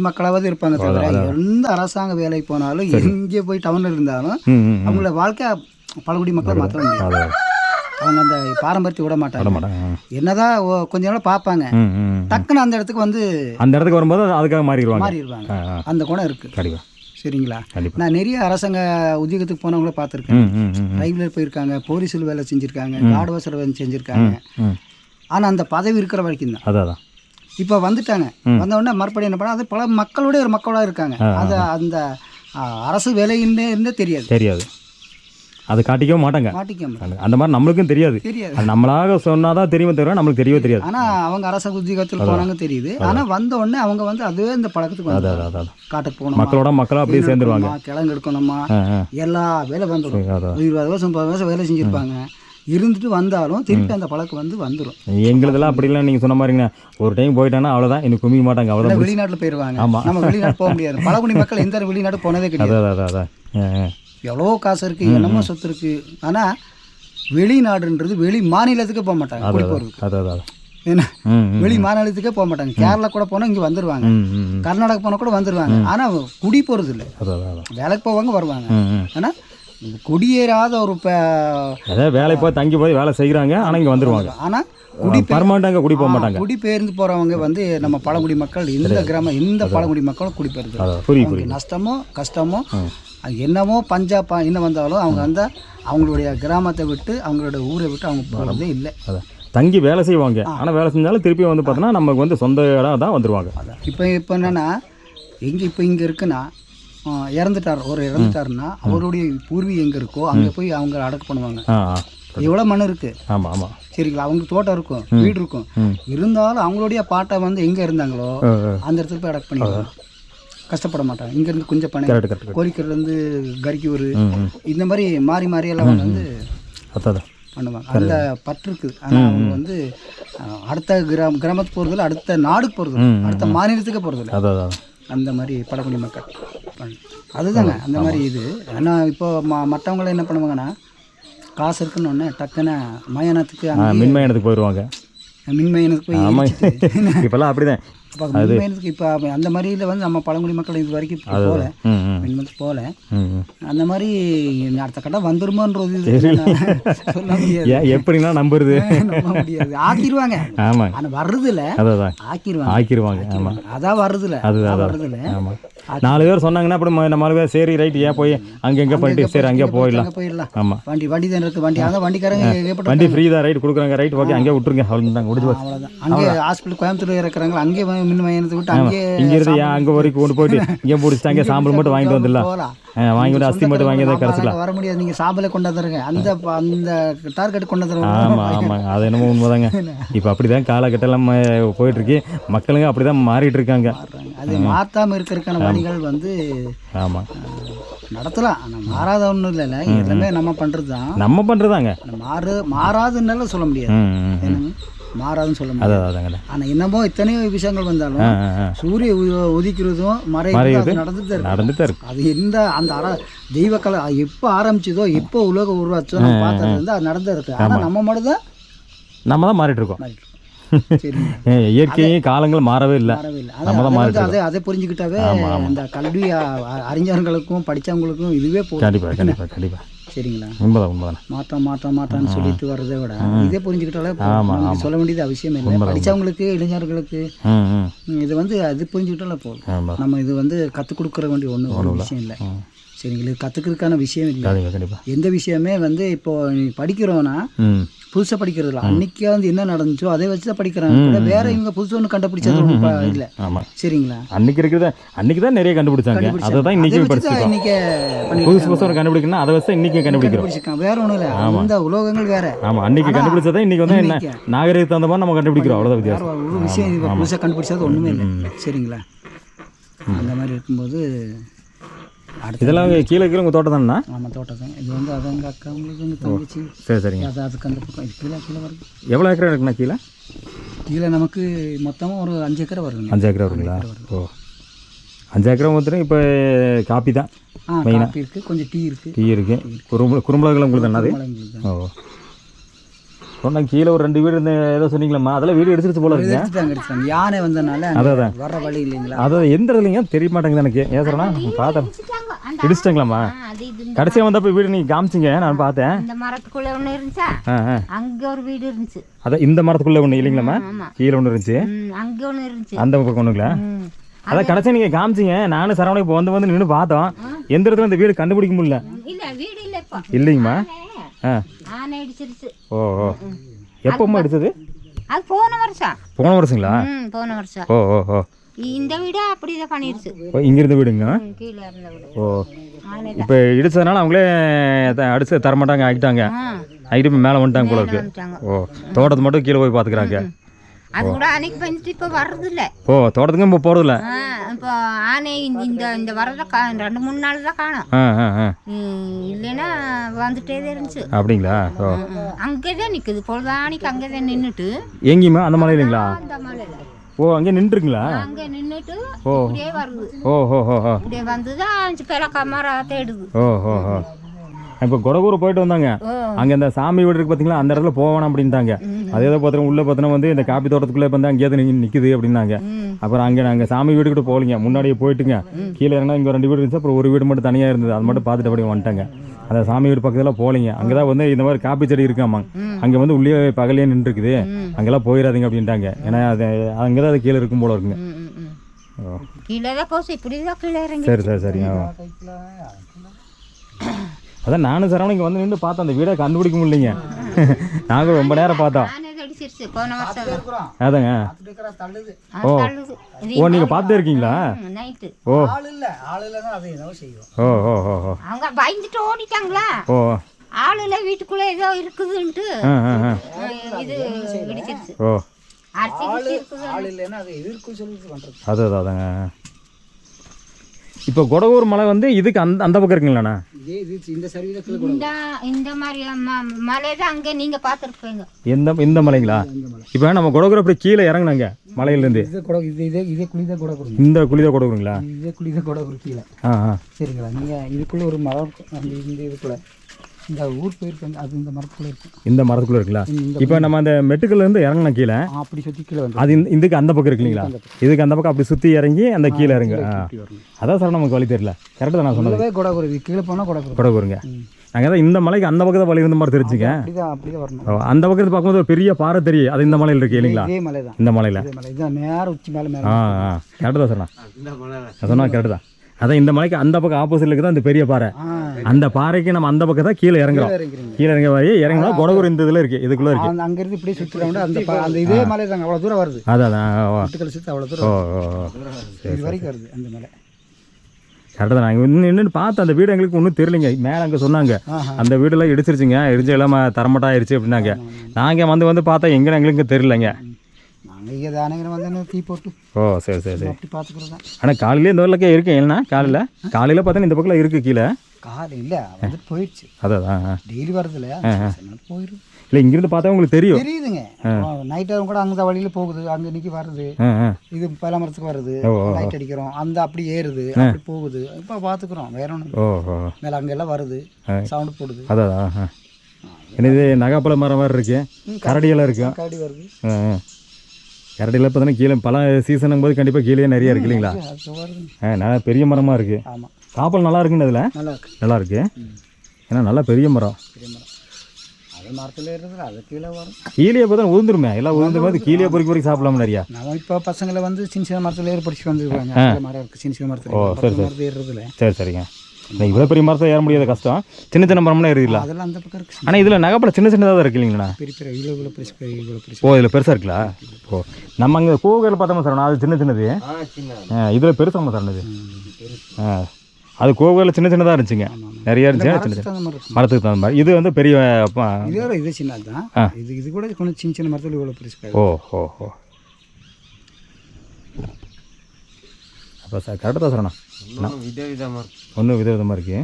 மக்களாவது இருப்பாங்க தவிர எந்த அரசாங்க வேலைக்கு போனாலும் எங்கே போய் டவுனில் இருந்தாலும் அவங்களோட வாழ்க்கை பழங்குடி மக்கள் மாற்ற முடியாது. அவங்க அந்த பாரம்பரியத்தை விட மாட்டாங்க. என்னதான் கொஞ்ச நாள் பார்ப்பாங்க, டக்குன்னு அந்த இடத்துக்கு வரும்போது அதுக்காக மாறிடுவாங்க. அந்த குணம் இருக்கு. சரிங்களா? நான் நிறைய அரசாங்க உத்தியோகத்துக்கு போனவங்கள பார்த்துருக்கேன். ரயில்வே போயிருக்காங்க, போலீஸில் வேலை செஞ்சுருக்காங்க, காடுவாசல் வேலை செஞ்சுருக்காங்க. ஆனால் அந்த பதவி இருக்கிற வரைக்கும் தான். அதான் இப்போ வந்துட்டாங்க. வந்தவுடனே மறுபடியும் என்ன பண்ணால் அது பல மக்களோட ஒரு மக்களாக இருக்காங்க. அது அந்த அரசு வேலைன்னு தெரியாது. அது காட்டிக்கவே மாட்டாங்க. அந்த மாதிரி நம்மளுக்கும் தெரியாது. நம்மளாக சொன்னாதான் தெரியுமே தவிர நம்மளுக்கு தெரியவே தெரியாது. ஆனால் அவங்க அரசு உத்தியோகத்தில் போனாங்க தெரியுது. ஆனால் வந்த உடனே அவங்க வந்து அதுவே இந்த பழக்கத்துக்கு காட்டுக்கு போகணும், மக்களாக அப்படியே சேர்ந்துருவாங்க. கிழங்கு எடுக்கணுமா, எல்லா வேலை வந்துடும். 20 வருஷம் 30 வருஷம் வேலை செஞ்சுருப்பாங்க. இருந்துட்டு வந்தாலும் திருப்பி அந்த பழக்கம் வந்துடும். எங்களுதெல்லாம் அப்படி இல்லை. நீங்கள் சொன்ன மாதிரிங்க, ஒரு டைம் போயிட்டாங்கன்னா அவ்வளோதான், இன்னும் குமிக்க மாட்டாங்க. அவ்வளோதான், வெளிநாட்டில் போயிடுவாங்க. ஆமாம், நம்ம வெளிநாட்டு போக முடியாது. பழங்குடி மக்கள் எந்த வெளிநாடு போனதே கிடையாது. அதான் எவ்வளோ காசு இருக்குது, என்னமோ சொத்து இருக்குது. ஆனால் வெளிநாடுன்றது வெளி மாநிலத்துக்கே போக மாட்டாங்க. ஏன்னா வெளி மாநிலத்துக்கே போக மாட்டாங்க. கேரளா கூட போனால் இங்கே வந்துடுவாங்க, கர்நாடகா போனால் கூட வந்துடுவாங்க. ஆனால் குடி போகிறது இல்லை. வேலைக்கு போவாங்க, வருவாங்க. ஆனால் குடியேறாத ஒரு வேலை போய் தங்கி போய் வேலை செய்கிறாங்க. ஆனால் இங்கே வந்துடுவாங்க. ஆனால் குடி போக மாட்டாங்க. குடிபெயர்ந்து போகிறவங்க வந்து நம்ம பழங்குடி மக்கள், இந்த பழங்குடி மக்களும் குடிபெயர்ந்து நஷ்டமோ கஷ்டமோ அது என்னமோ பஞ்சாப் என்ன வந்தாலும் அவங்க வந்து அவங்களுடைய கிராமத்தை விட்டு அவங்களோட ஊரை விட்டு அவங்க போகிறதே இல்லை. தங்கி வேலை செய்வாங்க. ஆனால் வேலை செஞ்சாலும் திருப்பி வந்து பார்த்தோன்னா நமக்கு வந்து சொந்த இடம் தான் வந்துடுவாங்க. இப்போ என்னென்னா இங்கே இருக்குன்னா இறந்துட்டாருன்னா அவருடைய பூர்வீகம் எங்கே இருக்கோ அங்கே போய் அவங்க அடக்கு பண்ணுவாங்க. எவ்வளோ மண் இருக்குது. ஆமாம் ஆமாம். சரிங்களா? அவங்களுக்கு தோட்டம் இருக்கும், வீடு இருக்கும். இருந்தாலும் அவங்களுடைய பாட்டை வந்து எங்கே இருந்தாங்களோ அந்த இடத்துல போய் அடக்கு பண்ணிடுவாங்க. கஷ்டப்பட மாட்டாங்க. இங்கேருந்து கொஞ்சம் பணம், கோரிக்கையிலேருந்து கரிக்கூர், இந்த மாதிரி மாறி எல்லாம் வந்து பண்ணுவாங்க. அந்த பற்று இருக்குது. ஆனால் அவங்க வந்து அடுத்த கிராமத்துக்கு போகிறதில்ல, அடுத்த நாடுக்கு போகிறதில்ல, அடுத்த மாநிலத்துக்கு போகிறதில்ல. அந்த மாதிரி பழங்குடி மக்கள் அதுதாங்க அந்த மாதிரி இது. ஏன்னா இப்போ மற்றவங்களாம் என்ன பண்ணுவாங்கன்னா, காசு இருக்குன்னு ஒன்று டக்குன்னு மயானத்துக்கு மின்மயானத்துக்கு போயிடுவாங்க. மின்மயானத்துக்கு போய் இப்போல்லாம் அப்படிதான். இப்போ அந்த மாதிரியில் வந்து நம்ம பழங்குடி மக்கள் இது வரைக்கும் போகல. அந்த மாதிரி அடுத்த கட்டம் வந்துருமோன்றது சொல்ல முடியாது. எப்படின்னா நம்புறது முடியாது. ஆக்கிடுவாங்க. ஆமாம். ஆனால் வர்றதில்ல, ஆக்கிடுவாங்க. ஆமாம், அதான் வர்றதில்ல. ஆமாம். 4 பேர் சொன்னாங்கன்னா அப்படி நம்ம 4 பேர் சரி ரைட் ஏன் போய் அங்கே பண்ணிட்டு சரி அங்கே போயிடலாம். ஆமாம், வண்டி தான் இருக்குது. அதான் வண்டிக்காரங்க வண்டி ஃப்ரீ தான், ரைட் கொடுக்குறாங்க, ரைட் ஓகே அங்கே விட்டுருங்க, அவ்வளோதான் முடிஞ்சு. அங்கே ஹாஸ்பிட்டல் கோயம்புத்தூர் இருக்கிறாங்க, அங்கே மின் மையத்தை விட்டு இங்கிருந்து அங்கே வரைக்கும் கொண்டு போயிட்டு இங்கே பிடிச்சிட்டாங்க. சாம்பல் மட்டும் வாங்கிட்டு வந்துடலாம், வாங்கிட்டு அஸ்தி மட்டும் வாங்கி தான் கரைச்சிக்கலாம். வர முடியாது, நீங்கள் சாம்பலை கொண்டாந்துருங்க, அந்த டார்கெட் கொண்டாந்துருங்க. ஆமாம் ஆமாம், அது என்னமோ உண்மைதாங்க. இப்போ அப்படி தான் காலகட்டெல்லாம் போயிட்டுருக்கு. மக்களுங்க அப்படி தான் மாறிட்டு இருக்காங்க. அது மாற்றாமல் இருக்கிறதுக்கான வழிகள் வந்து ஆமாம் நடத்தலாம். ஆனால் மாறாத ஒன்றும் இல்லை, எல்லாமே நம்ம பண்ணுறதாங்க. மாறாதுன்னால சொல்ல முடியாது, மாறாதுன்னு சொல்ல முடியாது. ஆனால் என்னமோ இத்தனையோ விஷயங்கள் வந்தாலும் சூரிய உதிக்கிறதும் மறைக்கிறதும் நடந்துட்டு இருக்கு. அது அந்த தெய்வ கலை எப்போ ஆரம்பிச்சதோ, எப்போ உலகம் உருவாச்சோ நம்ம பார்த்தது வந்து அது நடந்து இருக்கு. ஆனால் நம்ம தான் மாறிட்டு இருக்கோம். இயற்கையும் காலங்கள் மாறவே இல்லை. அதை புரிஞ்சுக்கிட்டாவே அந்த கல்வி அறிஞர்களுக்கும் படித்தவங்களுக்கும் இதுவே கண்டிப்பாக சரிங்களா? மாற்றான்னு சொல்லிட்டு வர்றதை விட இதே புரிஞ்சுக்கிட்டாலே சொல்ல வேண்டியது அவசியம் இல்லை. படித்தவங்களுக்கு இளைஞர்களுக்கு இது வந்து அது புரிஞ்சுக்கிட்டாலே போதும். நம்ம இது வந்து கற்றுக் கொடுக்குற வேண்டிய ஒன்றும் விஷயம் இல்லை. சரிங்களா, இது கற்றுக்கிறதுக்கான விஷயம் இல்லை. கண்டிப்பாக எந்த விஷயமே வந்து இப்போ நீ படிக்கிறோன்னா புதுசாக படிக்கிறது இல்லை, அன்னைக்கே வந்து என்ன நடந்துச்சோ அதை வச்சு தான் படிக்கிறாங்க. வேற இவங்க புதுசு ஒன்று கண்டுபிடிச்சது இல்லை. ஆமாம், சரிங்களா, அன்னைக்கு இருக்கிறத அன்னைக்கு தான் நிறைய கண்டுபிடிச்சாங்க. அதை தான் இன்னைக்கு படிச்சிருக்கோம். இன்னைக்கு புதுசு புதுசாக கண்டுபிடிக்கணும், அதை வச்சு இன்னைக்கு கண்டுபிடிக்கிறோம். வேற ஒன்றும் இல்லை, அந்த உலோகங்கள் வேற. ஆமாம், அன்னைக்கு கண்டுபிடிச்சதான் இன்னைக்கு வந்து என்ன நாகரிகத்துக்கு தகுந்த மாதிரி நம்ம கண்டுபிடிக்கிறோம். அவ்வளோதான் வித்தியாசம். ஒரு விஷயம் இப்போ புதுசாக கண்டுபிடிச்சது ஒன்றுமே இல்லை. சரிங்களா, அந்த மாதிரி இருக்கும்போது இதெல்லாம் கீழே இருக்கிற உங்கள் தோட்டம் தானே? ஆமாம், தோட்டம் தான். இது வந்து அது எங்கள் அக்கா உங்களுக்கு எங்கள் தங்கச்சி. சரி சரிங்க. அது அதுக்கு அந்த பக்கம் இது கீழே கீழே வருது. எவ்வளோ ஏக்கரா இருக்குண்ணா கீழே? கீழே நமக்கு மொத்தமாக ஒரு 5 ஏக்கரை வருதுங்க. 5 ஏக்கரா வருங்களா? ஓ, 5 ஏக்கரா மொத்தம். இப்போ காப்பி தான் மெயினாக. காப்பி இருக்குது, கொஞ்சம் டீ இருக்குது. டீ இருக்குது. குறும்பலகெல்லாம் உங்களுக்கு தானே அது? ஓ, சொன்னாங்க கீழே ஒரு 2 வீடு இருந்த ஏதோ சொன்னீங்களம்மா, அதெல்லாம் வீடு எடுத்துட்டு போல இருக்கு. எடுத்துட்டாங்க, யானை வந்தனால அதான் வர வழி இல்லைங்களா? அதான் எந்த இடத்துலைங்க தெரிய மாட்டேங்குது எனக்கு. ஏன் சொல்றேன்னா பார்த்தேன், இடிச்சிட்டாங்களாம்மா? கடைசியாக வந்தப்போ வீடு நீங்கள் காமிச்சிங்க, நான் பார்த்தேன். இந்த மரத்துக்குள்ள ஒன்று இருந்துச்சா, அங்கே ஒரு வீடு இருந்துச்சு. அதான் இந்த மரத்துக்குள்ளே ஒன்று இல்லைங்களாம்மா? கீழே ஒன்று இருந்துச்சு, அங்கே ஒன்று இருந்துச்சு, அந்த பக்கம் ஒன்றுங்களா? அதான் கடைசியாக நீங்கள் காமிச்சிங்க. நானும் சரவணை இப்போ வந்து நின்று பார்த்தோம். எந்த இடத்துல இந்த வீடு கண்டுபிடிக்க முடியல. இல்லை வீடு இல்லை இப்போ இல்லைங்கம்மா. ஆனை அடிச்சிருச்சு. ஓ ஓ, எப்போம்மா அடிச்சது? அது போன வருஷம். போன வருஷங்களா? போன வருஷம். ஓ ஓ ஓ, இந்த வீடு அப்படிதான் பண்ணிருச்சு. இங்கிருந்த வீடுங்க? கீழே இருந்த வீடு. ஓ, இப்போ இடிச்சதுனால அவங்களே அடிச்சு தரமாட்டாங்க ஆகிட்டாங்க. ஆகிட்டு இப்போ மேலே வந்துட்டாங்க போல இருக்கு. ஓ, தோட்டத்தை மட்டும் கீழே போய் பார்த்துக்கிறாங்க. அது கூட அன்னைக்கு வந்துட்டு இப்போ வர்றது இல்லை. ஓ, தோட்டத்துக்கும் இப்போ போகிறது இல்லை. இப்போ ஆனை இந்த வரத 2-3 நாள் தான் காணும். இல்லைன்னா வந்துட்டே தான் இருந்துச்சு. அப்படிங்களா? ஓ, அங்கே தான் நிற்குது, பொழுதானிக்கு அங்கே தான் நின்றுட்டு. எங்கேயுமா? அந்த மலையிலங்களா? அந்த மலையில். ஓ, அங்கே நின்றுருங்களா? அங்கே நின்றுட்டு ஓ, இப்படியே வருது. ஓ ஹோ ஹோ ஹோ, இப்படியே வந்து தான் 5 பேரை கமரா தேடுது. ஓ ஹோ ஹோ. இப்போ கொடகூர் போயிட்டு வந்தாங்க. அங்கே அந்த சாமி வீடு இருக்குது பார்த்தீங்களா, அந்த இடத்துல போவேணும் அப்படின்ட்டாங்க. அதே தான் பார்த்தோம் உள்ளே பார்த்தோன்னா வந்து இந்த காப்பி தோட்டத்துக்குள்ளே வந்து அங்கேயாவது நிற்குது அப்படின்னாங்க. அப்புறம் அங்கே நாங்கள் சாமி வீடு கூட போகலிங்க, முன்னாடியே போயிட்டுங்க. கீழே இறங்கினா இங்கே 2 வீடு இருந்துச்சு, அப்புறம் ஒரு வீடு மட்டும் தனியாக இருந்தது. அது மட்டும் பார்த்துட்டு அப்படியே வந்துட்டாங்க. அந்த சாமி வீடு பக்கத்தில் போகலிங்க. அங்கே தான் வந்து இந்த மாதிரி காப்பி செடி இருக்காமா, அங்கே வந்து உள்ளே பகலே நின்றுருக்குது, அங்கெல்லாம் போயிடாதீங்க அப்படின்ட்டாங்க. ஏன்னா அது அங்கே தான் அது கீழே இருக்கும் போல இருக்குங்க. கீழே தான் போச்சு, இப்படி தான் கீழே இறங்கி. சரி சரி சரிங்க. அதான் நானும் சரவணன் இங்கே வந்து நின்று பார்த்தேன், அந்த வீடை கண்டுபிடிக்க முடியலைங்க. நாங்கள் ரொம்ப நேரம் பார்த்தோம். அதாங்க. ஓ ஓ, நீங்கள் பார்த்துட்டே இருக்கீங்களா? ஓ ஓ ஓ ஓ ஓ, அவங்க பயந்துட்டு ஓடிட்டாங்களா? ஓ, ஆளுல வீட்டுக்குள்ள ஏதோ இருக்குதுன்ட்டு இது இடிச்சிருச்சு. ஓ, அது அதாங்க. இப்போ கொடகூர் மலை வந்து இதுக்கு அந்த பக்கம் இருக்குங்களாண்ணா? இந்த மாதிரி மலை தான் அங்கே நீங்க பார்த்துருப்பீங்க. இந்த மலைங்களா? இப்போ நம்ம கொடகூர் அப்படி கீழே இறங்குனாங்க மலையிலேருந்து. இதே குளிதான் கொடகூர். இந்த குளிதான் கொடகூருங்களா? இதே குளிதான் கொடகூர் கீழே. சரிங்களா, நீங்கள் இதுக்குள்ளே ஒரு மரம், இந்த இதுக்குள்ளே இந்த ஊர் போயிருக்காங்க, அது இந்த மரத்துக்குள்ளே இருக்கும். இந்த மரத்துக்குள்ளே இருக்குல்ல? இப்போ நம்ம அந்த மெட்டுக்கல்லேருந்து இறங்கின கீழே அப்படி சுற்றி கீழே வந்து அது இதுக்கு அந்த பக்கம் இருக்குங்களா? இதுக்கு அந்த பக்கம் அப்படி சுற்றி இறங்கி அந்த கீழே இறங்கு. அதான் சார் நமக்கு வழி தெரியல. கரெக்டாக தான் நான் சொன்னது. கொடகூர் கீழே போனால் கொடகூருங்க. நாங்கள் தான் இந்த மலைக்கு அந்த பக்கத்தை வழி இருந்த மாதிரி தெரிஞ்சுங்க. அப்படிதான் வரணும். அந்த பக்கத்து பார்க்கும்போது ஒரு பெரிய பாறை தெரியும், அது இந்த மலையில் இருக்கு இல்லைங்களா? இந்த மலையில் நேரம் உச்சி மேலே கரெக்டாக தான் சார் நான் சொன்னா கரெக்டு தான். அதான் இந்த மலைக்கு அந்த பக்கம் ஆப்போசிட்ல தான் இந்த பெரிய பாறை. அந்த பாறைக்கு நம்ம அந்த பக்கம் தான் கீழே இறங்குறோம். கீழே இறங்க மாதிரி இறங்கினா கொடகூர் இந்த இதில் இருக்கு, இதுக்குள்ள இருக்கு. அங்கிருந்து இப்படி சுற்றி அந்த இதே மலை தாங்க, அவ்வளோ தூரம் வருது. அதான் அவ்வளோ தூரம். ஓ இது வரைக்கும் வருது அந்த மலை. கரெக்டாக தான். நாங்கள் இன்னும் என்னென்னு பார்த்து அந்த வீடு எங்களுக்கு ஒன்றும் தெரியலைங்க. மேலே அங்கே சொன்னாங்க அந்த வீடெல்லாம் இடிச்சிருச்சுங்க, இடிச்சு எல்லாம் தரமாட்டாயிருச்சு அப்படின்னாங்க. நாங்கள் வந்து பார்த்தா எங்கே எங்களுக்கு தெரியலைங்க. தீ போட்டு. ஓ சரி சரி சரி. ஆனால் காலையிலே இந்த வரலக்கே இருக்கு. ஏன்னா காலையில் பார்த்தா இந்த பக்கம் இருக்குது கீழே. காலையில் வந்துட்டு போயிடுச்சு. அதான் டெய்லி வரது இல்லையா, போயிடும். இல்லை இங்கிருந்து பார்த்தா உங்களுக்கு தெரியுதுங்க. நைட்டாக கூட அங்கே வழியில் போகுது, அங்கே இன்னைக்கு வருது, இது பல மரத்துக்கு வருது, லைட் அடிக்கிறோம், அந்த அப்படி ஏறுது, அப்படி போகுது. இப்போ பார்த்துக்குறோம், வேற ஒன்று மேலே அங்கெல்லாம் வருது, சவுண்டு போடுது. அதான் என்னது நகாப்பழ மரம் மாதிரி இருக்கு, கரடியெல்லாம் இருக்கு. கரடி வருது. கரடியில் பார்த்தோன்னா கீழே பல சீசனும் போது கண்டிப்பாக கீழே நிறைய இருக்கு இல்லைங்களா? நல்லா பெரிய மரமாக இருக்குது. ஆமாம், காப்பல் நல்லா இருக்குன்னு அதில் நல்லா இருக்கு. ஏன்னா நல்லா பெரிய மரம். அது மரத்தில் இருக்கிறது அது கீழே வரும். கீழே பார்த்தா உதிர்ந்துருமே, எல்லாம் உதிர்ந்து போது கீழே பொறுக்கி சாப்பிடலாம் நிறையா. நம்ம இப்போ பசங்களை வந்து சின்ன சின்ன மரத்தில் ஏற்படுத்தி வந்துருக்காங்க. மரம் இருக்குது சின்ன சின்ன மரத்தில். ஓ சரி சரி ஏறுறதுல. சரி சரிங்க. இவ்வளோ பெரிய மரத்தை ஏற முடியாத கஷ்டம். சின்ன சின்ன மரம்னா ஏறிடலாம். அதெல்லாம் அந்த பக்கம் இருக்குது. ஆனால் இதில் நகைப்பட சின்ன சின்னதாக தான் இருக்கு இல்லைங்களா? பெரிய பெரிய இவ்வளோ பெருசு. ஓ, இதில் பெருசாக இருக்குல்ல? ஓ, நம்ம அங்கே கோவில் பார்த்தோமா சார், அது சின்ன சின்னது. இதில் பெருசாக சார் இது. அது கோவில் சின்ன சின்னதாக இருந்துச்சுங்க, நிறையா இருந்துச்சு சின்ன சின்ன மரத்துக்கு தகுந்த மாதிரி. இது வந்து பெரிய இது சின்னது தான். இது கூட கொஞ்சம் சின்ன சின்ன மரத்தில் இவ்வளோ பெருசு. ஓ ஓ ஓ. அப்போ சார் கரெக்டாக தான் சார்ண்ணா. ஒன்றும் விதவிதமாக இருக்கு.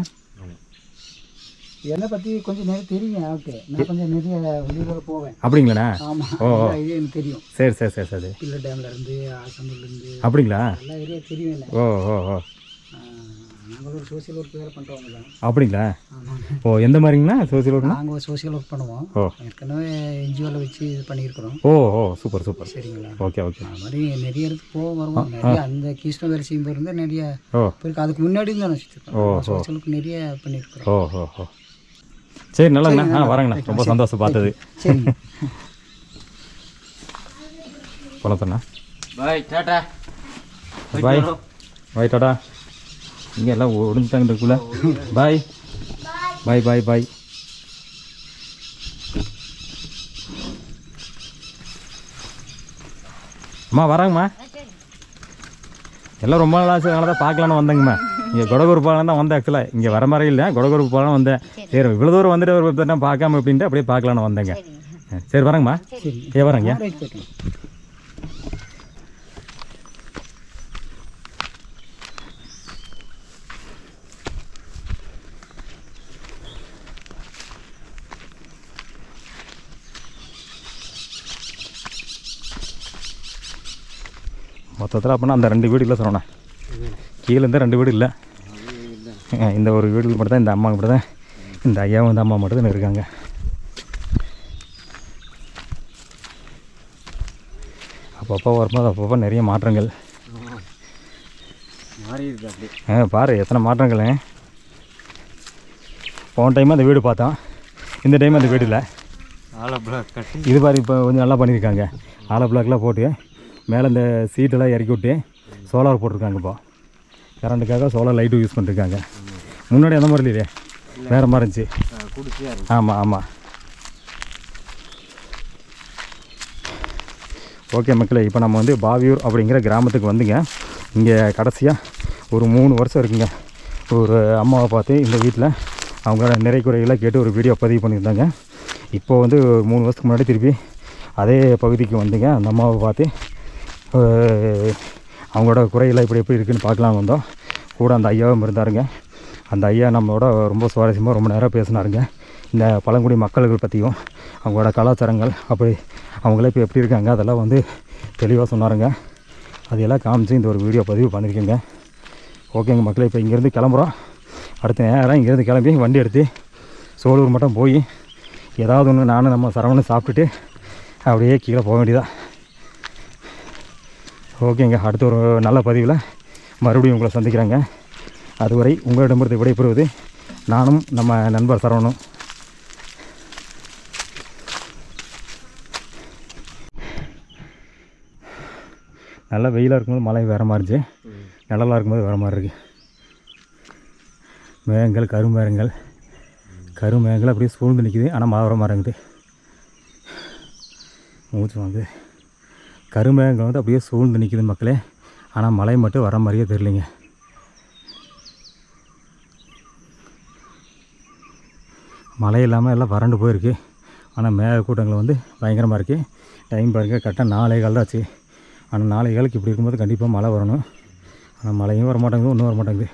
என்னை பற்றி கொஞ்சம் நிறைய தெரியும். ஓகே, நான் கொஞ்சம் நிறைய வெளியூரில் போவேன். அப்படிங்களாண்ணா? ஆமாம். ஓ, இது எனக்கு தெரியும். சரி சரி சரி சரி. பிள்ளை டேம்லேருந்து ஆசம்பூர்லேருந்து. அப்படிங்களா? எல்லா ஏரியா தெரியும் இல்லை. ஓ ஓ ஓ. நாங்கள் ஒரு சோசியல் ஒர்க் வேறு பண்ணுறவங்க தான். அப்படிங்களா? ஆமாங்க. ஓ, எந்த மாதிரிங்கண்ணா சோசியல் ஒர்க்னா? நாங்கள் ஒரு சோசியல் ஒர்க் பண்ணுவோம். ஓ, ஏற்கனவே என்ஜிஓவில் வச்சு இது பண்ணியிருக்கிறோம். ஓ ஓ, சூப்பர் சூப்பர். சரிங்களா? Okay okay. அது மாதிரி நிறைய இடத்துக்கு போவோம் வருவோம். நிறைய அந்த கிருஷ்ணவேரி சீம்பு இருந்து நிறைய ஓ போயிருக்கு. அதுக்கு முன்னாடி தான் வச்சுருக்கோம். சோசியல் ஒர்க் நிறைய பண்ணியிருக்கிறோம். ஓ ஓ ஓ. சரி, நல்லங்கண்ணா. வரேங்கண்ணா, ரொம்ப சந்தோஷம் பார்த்தது. சரிங்க. பாய் டாடா. பாய் பாய் டாடா. இங்கே எல்லாம் ஒடிஞ்சிட்டாங்க இருக்குல்ல. பாய் பாய் பாய் பாய். அம்மா வராங்கம்மா. எல்லாம் ரொம்ப நாள் ஆச்சு, அதனால தான் பார்க்கலான்னு வந்தேங்கம்மா. இங்கே கொடகூர் பாலம் தான் வந்தேன். ஆக்சுவலாக இங்கே வர மாதிரி இல்லை, கொடகூர் பாலம் வந்தேன். சரி, இவ்வளோ தூரம் வந்துட்டு ஒரு பார்க்காம அப்படின்ட்டு அப்படியே பார்க்கலான்னு வந்தேங்க. சரி வரேங்கம்மா. சரி வரேங்க. மொத்தத்தில் அப்படின்னா அந்த 2 வீடு இல்லை சொன்னேன். கீழே இருந்தால் 2 வீடு இல்லை. இந்த ஒரு வீடு மட்டும் தான், இந்த அம்மா மட்டும் தான், இந்த ஐயாவும் இந்த அம்மா மட்டும் தான் இருக்காங்க. அப்பப்போ வரும்போது அப்பப்போ நிறைய மாற்றங்கள். பாரு எத்தனை மாற்றங்கள். போன டைம் அந்த வீடு பார்த்தோம், இந்த டைம் அந்த வீடு இல்லை. இது பாரு இப்போ கொஞ்சம் நல்லா பண்ணியிருக்காங்க. ஆலை பிளாக்லாம் போட்டு மேலே இந்த சீட்டெல்லாம் இறக்கி விட்டு சோலார் போட்டிருக்காங்க. இப்போ கரண்ட்டுக்காக சோலார் லைட்டும் யூஸ் பண்ணிருக்காங்க. முன்னாடி அந்த மாதிரி இல்லையே, வேறு மாதிரி இருந்துச்சு. ஆமாம் ஆமாம். ஓகே மக்களே, இப்போ நம்ம வந்து பாவியூர் அப்படிங்கிற கிராமத்துக்கு வந்துங்க. இங்கே கடைசியாக ஒரு 3 வருஷம் இருக்குங்க. ஒரு அம்மாவை பார்த்து இந்த வீட்டில் அவங்களோட நிறை குறைகளை கேட்டு ஒரு வீடியோ பதிவு பண்ணியிருந்தாங்க. இப்போது வந்து 3 வருஷத்துக்கு முன்னாடி திருப்பி அதே பகுதிக்கு வந்துங்க. அந்த அம்மாவை பார்த்து அவங்களோட குறையெல்லாம் இப்படி எப்படி இருக்குதுன்னு பார்க்கலாம் வந்தோம். கூட அந்த ஐயாவும் இருந்தாருங்க. அந்த ஐயா நம்மளோட ரொம்ப சுவாரஸ்யமாக ரொம்ப நேரம் பேசினாருங்க. இந்த பழங்குடி மக்கள்கள் பற்றியும் அவங்களோட கலாச்சாரங்கள் அப்படி அவங்களே இப்போ எப்படி இருக்காங்க அதெல்லாம் வந்து தெளிவாக சொன்னாருங்க. அதையெல்லாம் காமிச்சு இந்த ஒரு வீடியோ பதிவு பண்ணியிருக்கேங்க. ஓகேங்க மக்களே, இப்போ இங்கேருந்து கிளம்புறோம். அடுத்த நேரம் இங்கேருந்து கிளம்பி வண்டி எடுத்து சோலூர் மட்டும் போய் ஏதாவது ஒன்று நானும் நம்ம சரவணன் சாப்பிட்டுட்டு அப்படியே கீழே போக வேண்டியதான். ஓகேங்க, அடுத்த ஒரு நல்ல பதிவில் மறுபடியும் உங்களை சந்திக்கிறேங்க. அதுவரை உங்களிடமிருந்து விடைபெறுவது நானும் நம்ம நண்பர் சரவணும். நல்லா வெயிலாக இருக்கும்போது மழை வேறு மாதிரி இருந்துச்சு, நிழலாக இருக்கும்போது வேறு மாதிரி இருக்குது. மேகங்கள் கருமேகங்கள் அப்படியே சூழ்ந்து நிற்கிது. ஆனால் மழை வர மாதிரி இருக்குது. மூச்சு வந்து கருமேகங்கள் வந்து அப்படியே சூழ்ந்து நிற்கிது மக்களே. ஆனால் மழை மட்டும் வர மாதிரியே தெரியலைங்க. மழை இல்லாமல் எல்லாம் வறண்டு போயிருக்கு. ஆனால் மேகக்கூட்டங்கள் வந்து பயங்கரமாக இருக்குது. டைம் பாருங்கள், கரெக்டாக 4:15 தான் ஆச்சு. ஆனால் 4:15க்கு இப்படி இருக்கும்போது கண்டிப்பாக மழை வரணும். ஆனால் மழையும் வர மாட்டேங்குது, ஒன்றும் வர மாட்டேங்குது.